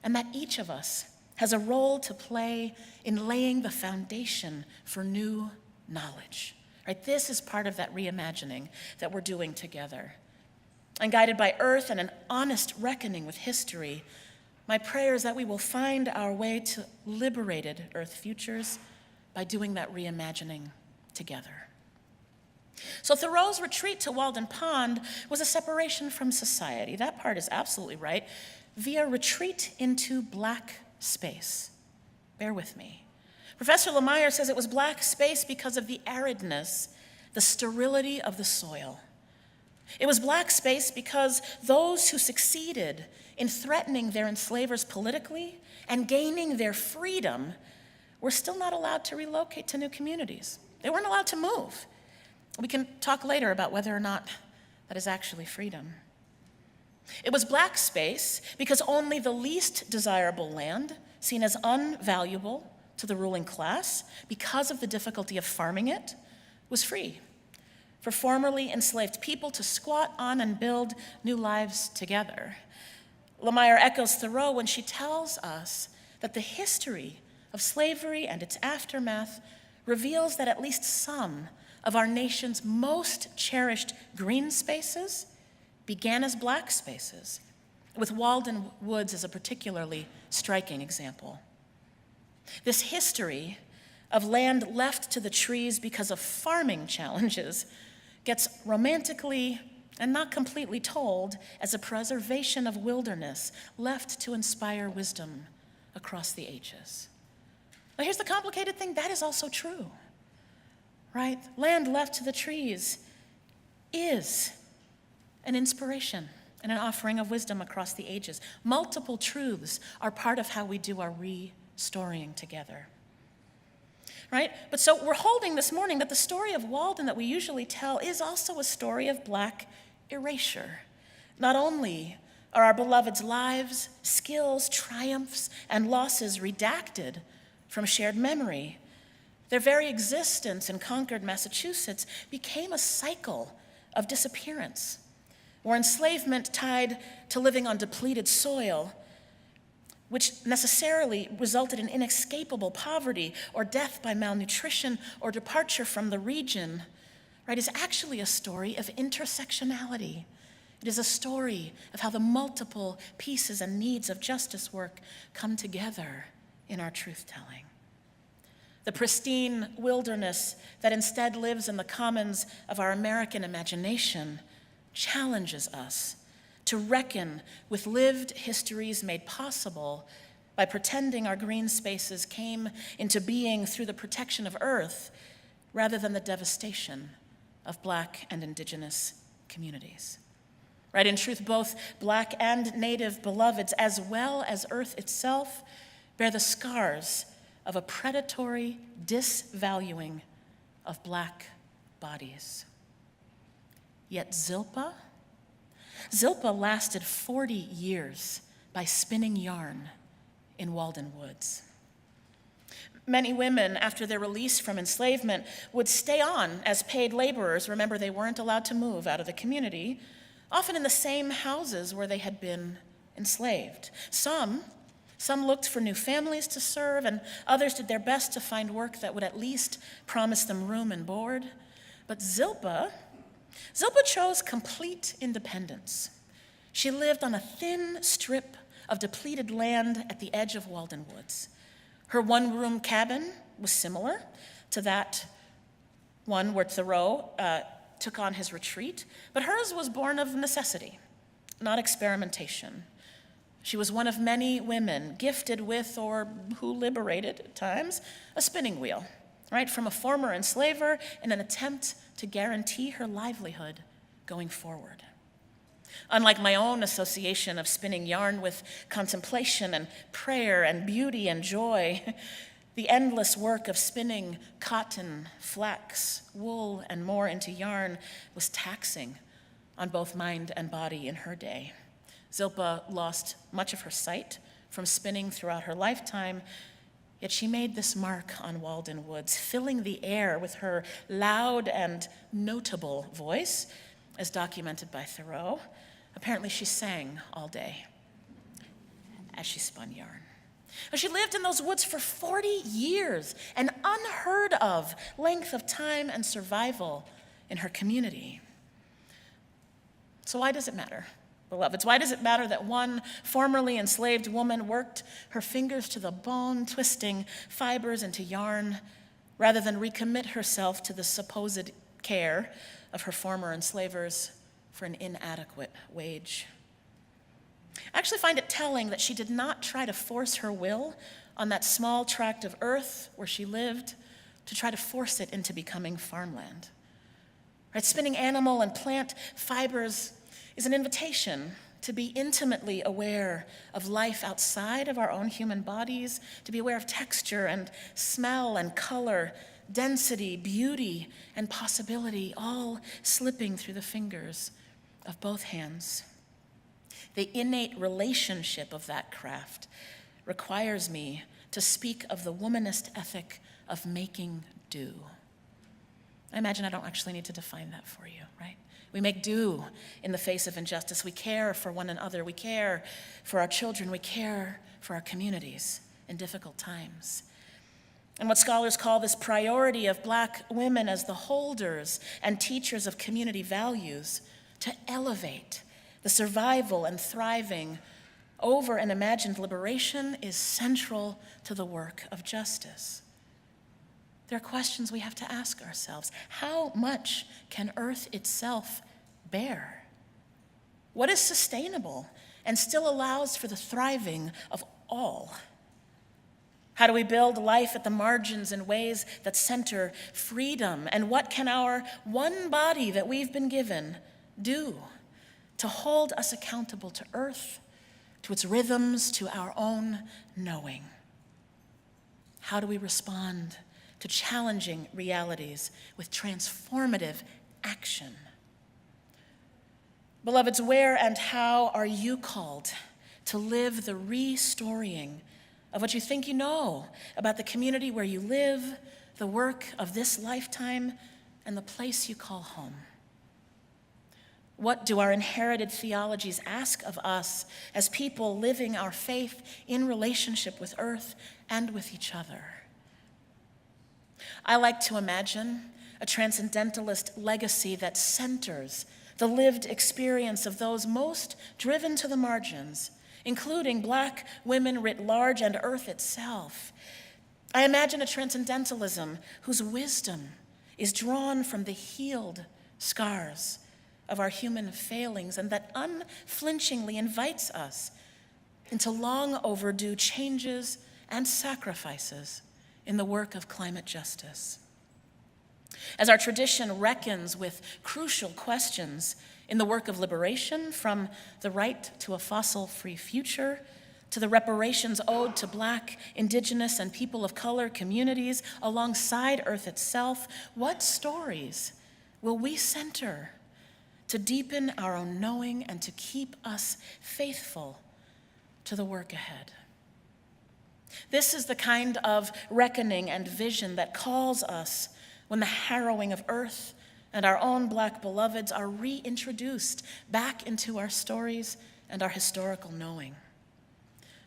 [SPEAKER 1] and that each of us has a role to play in laying the foundation for new knowledge. Right? This is part of that reimagining that we're doing together. And guided by earth and an honest reckoning with history, my prayer is that we will find our way to liberated earth futures by doing that reimagining together. So Thoreau's retreat to Walden Pond was a separation from society. That part is absolutely right, via retreat into Black space. Bear with me. Professor Lemire says it was Black space because of the aridness, the sterility of the soil. It was Black space because those who succeeded in threatening their enslavers politically and gaining their freedom were still not allowed to relocate to new communities. They weren't allowed to move. We can talk later about whether or not that is actually freedom. It was Black space because only the least desirable land, seen as unvaluable to the ruling class because of the difficulty of farming it, was free for formerly enslaved people to squat on and build new lives together. Lemire echoes Thoreau when she tells us that the history of slavery and its aftermath reveals that at least some of our nation's most cherished green spaces began as Black spaces, with Walden Woods as a particularly striking example. This history of land left to the trees because of farming challenges gets romantically and not completely told as a preservation of wilderness left to inspire wisdom across the ages. Now here's the complicated thing, that is also true, right? Land left to the trees is an inspiration and an offering of wisdom across the ages. Multiple truths are part of how we do our restoring together. Right? But so we're holding this morning that the story of Walden that we usually tell is also a story of Black erasure. Not only are our beloved's lives, skills, triumphs, and losses redacted from shared memory, their very existence in Concord, Massachusetts became a cycle of disappearance, where enslavement tied to living on depleted soil, which necessarily resulted in inescapable poverty or death by malnutrition or departure from the region, right, is actually a story of intersectionality. It is a story of how the multiple pieces and needs of justice work come together in our truth-telling. The pristine wilderness that instead lives in the commons of our American imagination challenges us to reckon with lived histories made possible by pretending our green spaces came into being through the protection of earth rather than the devastation of Black and Indigenous communities. right? In truth, both Black and Native beloveds, as well as Earth itself, bear the scars of a predatory disvaluing of Black bodies. Yet Zilpah lasted 40 years by spinning yarn in Walden Woods. Many women, after their release from enslavement, would stay on as paid laborers. Remember, they weren't allowed to move out of the community, often in the same houses where they had been enslaved. Some looked for new families to serve, and others did their best to find work that would at least promise them room and board. But Zilpah chose complete independence. She lived on a thin strip of depleted land at the edge of Walden Woods. Her one-room cabin was similar to that one where Thoreau took on his retreat, but hers was born of necessity, not experimentation. She was one of many women gifted with, or who liberated at times, a spinning wheel, right, from a former enslaver in an attempt to guarantee her livelihood going forward. Unlike my own association of spinning yarn with contemplation and prayer and beauty and joy, the endless work of spinning cotton, flax, wool, and more into yarn was taxing on both mind and body in her day. Zilpah lost much of her sight from spinning throughout her lifetime, yet she made this mark on Walden Woods, filling the air with her loud and notable voice, as documented by Thoreau. Apparently she sang all day as she spun yarn. She lived in those woods for 40 years, an unheard of length of time and survival in her community. So why does it matter, beloveds? Why does it matter that one formerly enslaved woman worked her fingers to the bone, twisting fibers into yarn, rather than recommit herself to the supposed care of her former enslavers for an inadequate wage? I actually find it telling that she did not try to force her will on that small tract of earth where she lived to try to force it into becoming farmland. Right? Spinning animal and plant fibers is an invitation to be intimately aware of life outside of our own human bodies, to be aware of texture and smell and color, density, beauty, and possibility, all slipping through the fingers of both hands. The innate relationship of that craft requires me to speak of the womanist ethic of making do. I imagine I don't actually need to define that for you, right? We make do in the face of injustice. We care for one another. We care for our children. We care for our communities in difficult times. And what scholars call this priority of Black women as the holders and teachers of community values to elevate the survival and thriving over an imagined liberation is central to the work of justice. There are questions we have to ask ourselves. How much can Earth itself bear? What is sustainable and still allows for the thriving of all? How do we build life at the margins in ways that center freedom? And what can our one body that we've been given do to hold us accountable to Earth, to its rhythms, to our own knowing? How do we respond to challenging realities with transformative action? Beloveds, where and how are you called to live the restorying of what you think you know about the community where you live, the work of this lifetime, and the place you call home? What do our inherited theologies ask of us as people living our faith in relationship with Earth and with each other? I like to imagine a transcendentalist legacy that centers the lived experience of those most driven to the margins, including Black women writ large and Earth itself. I imagine a transcendentalism whose wisdom is drawn from the healed scars of our human failings, and that unflinchingly invites us into long overdue changes and sacrifices in the work of climate justice. As our tradition reckons with crucial questions in the work of liberation from the right to a fossil-free future, to the reparations owed to Black, Indigenous, and people of color communities alongside Earth itself, what stories will we center to deepen our own knowing and to keep us faithful to the work ahead? This is the kind of reckoning and vision that calls us when the harrowing of Earth and our own Black beloveds are reintroduced back into our stories and our historical knowing.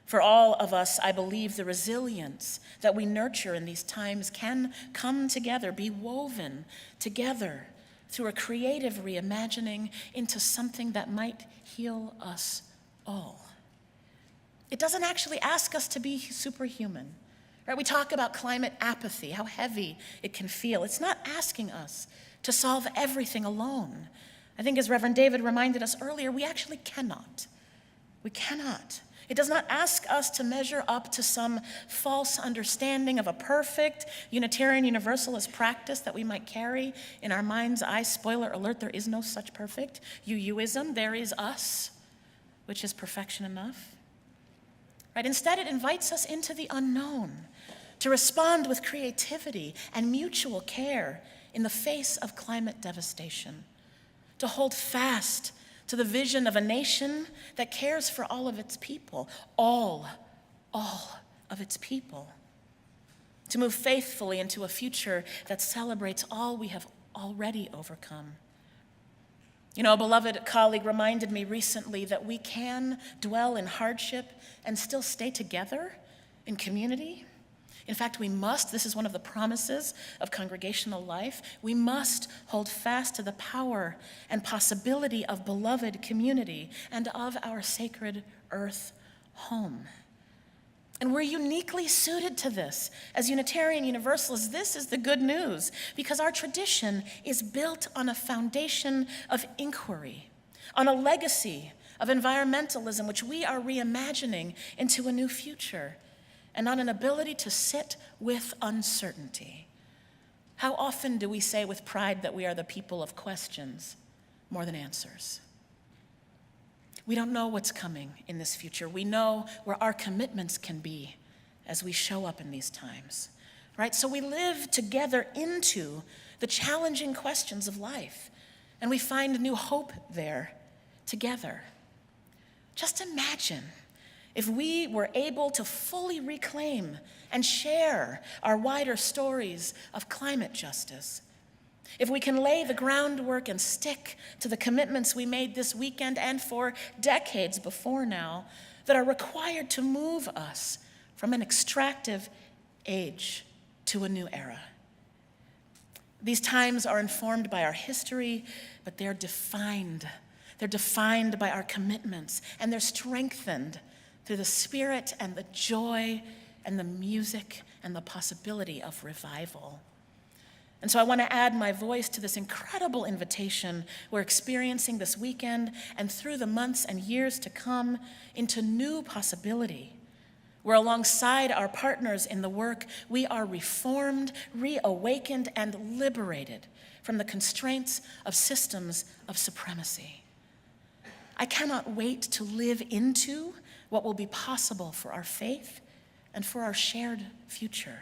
[SPEAKER 1] For all of us, I believe the resilience that we nurture in these times can come together, be woven together through a creative reimagining into something that might heal us all. It doesn't actually ask us to be superhuman, right? We talk about climate apathy, how heavy it can feel. It's not asking us to solve everything alone. I think as Reverend David reminded us earlier, we actually cannot. We cannot. It does not ask us to measure up to some false understanding of a perfect Unitarian Universalist practice that we might carry in our mind's eye. Spoiler alert, there is no such perfect UUism. There is us, which is perfection enough. Right? Instead, it invites us into the unknown, to respond with creativity and mutual care in the face of climate devastation, to hold fast to the vision of a nation that cares for all of its people, all of its people, to move faithfully into a future that celebrates all we have already overcome. You know, a beloved colleague reminded me recently that we can dwell in hardship and still stay together in community. In fact, we must, this is one of the promises of congregational life, we must hold fast to the power and possibility of beloved community and of our sacred earth home. And we're uniquely suited to this. As Unitarian Universalists, this is the good news, because our tradition is built on a foundation of inquiry, on a legacy of environmentalism, which we are reimagining into a new future, and on an ability to sit with uncertainty. How often do we say with pride that we are the people of questions more than answers? We don't know what's coming in this future. We know where our commitments can be as we show up in these times, right? So we live together into the challenging questions of life, and we find new hope there together. Just imagine if we were able to fully reclaim and share our wider stories of climate justice. If we can lay the groundwork and stick to the commitments we made this weekend and for decades before now that are required to move us from an extractive age to a new era. These times are informed by our history, but they're defined. They're defined by our commitments, and they're strengthened through the spirit and the joy and the music and the possibility of revival. And so I want to add my voice to this incredible invitation we're experiencing this weekend and through the months and years to come into new possibility, where alongside our partners in the work, we are reformed, reawakened, and liberated from the constraints of systems of supremacy. I cannot wait to live into what will be possible for our faith and for our shared future.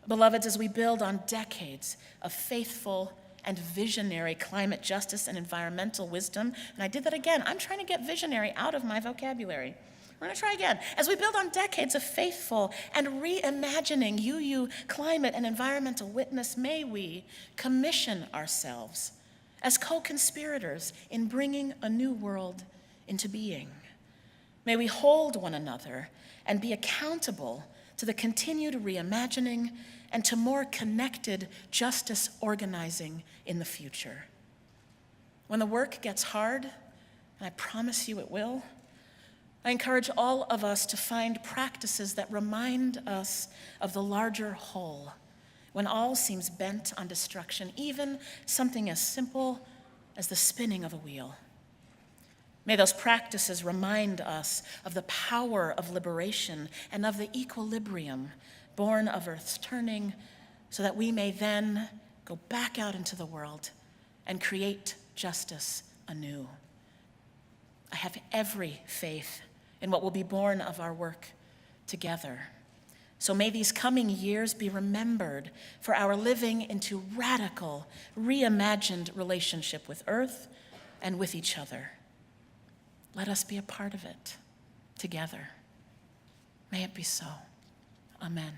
[SPEAKER 1] Beloveds, as we build on decades of faithful and visionary climate justice and environmental wisdom, and I did that again, I'm trying to get visionary out of my vocabulary. We're gonna try again. As we build on decades of faithful and reimagining UU climate and environmental witness, may we commission ourselves as co-conspirators in bringing a new world into being. May we hold one another and be accountable to the continued reimagining and to more connected justice organizing in the future. When the work gets hard, and I promise you it will, I encourage all of us to find practices that remind us of the larger whole when all seems bent on destruction, even something as simple as the spinning of a wheel. May those practices remind us of the power of liberation and of the equilibrium born of Earth's turning, so that we may then go back out into the world and create justice anew. I have every faith in what will be born of our work together. So may these coming years be remembered for our living into radical, reimagined relationship with Earth and with each other. Let us be a part of it together. May it be so. Amen.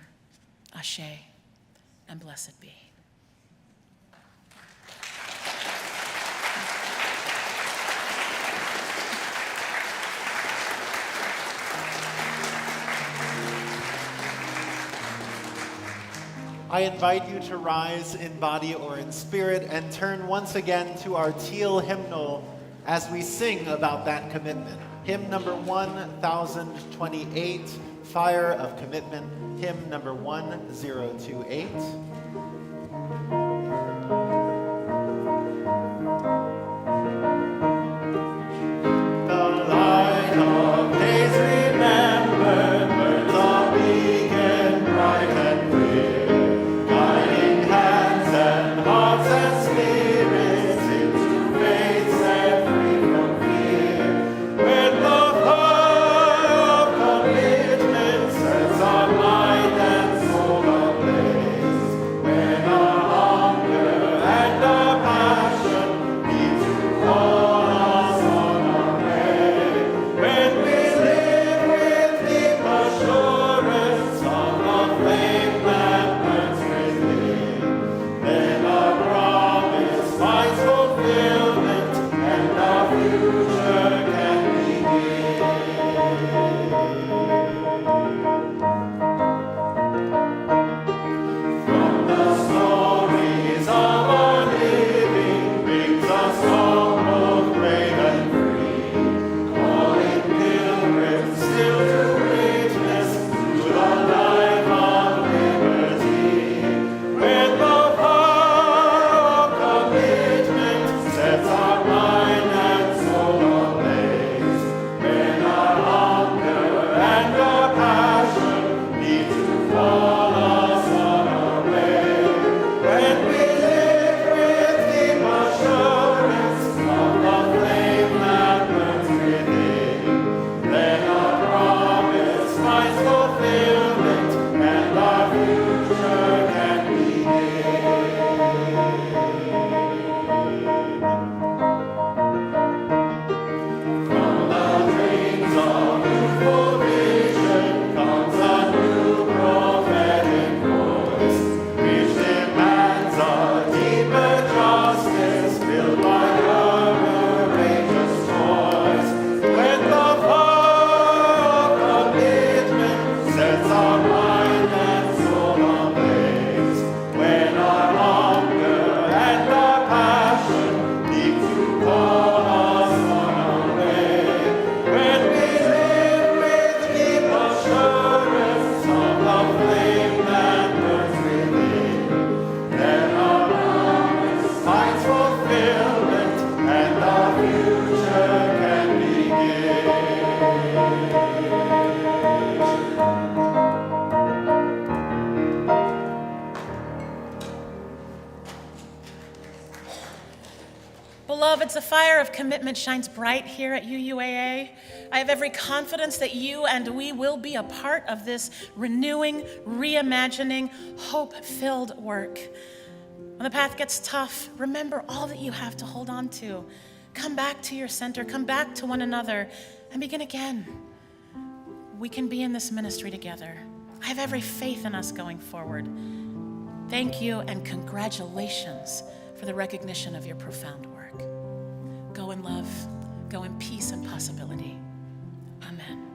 [SPEAKER 1] Ashe, and blessed be.
[SPEAKER 8] I invite you to rise in body or in spirit and turn once again to our teal hymnal as we sing about that commitment. Hymn number 1028, Fire of Commitment, hymn number 1028.
[SPEAKER 1] Beloveds, the fire of commitment shines bright here at UUAA. I have every confidence that you and we will be a part of this renewing, reimagining, hope-filled work. When the path gets tough, remember all that you have to hold on to. Come back to your center, come back to one another, and begin again. We can be in this ministry together. I have every faith in us going forward. Thank you and congratulations for the recognition of your profound work. Go in love, go in peace and possibility. Amen.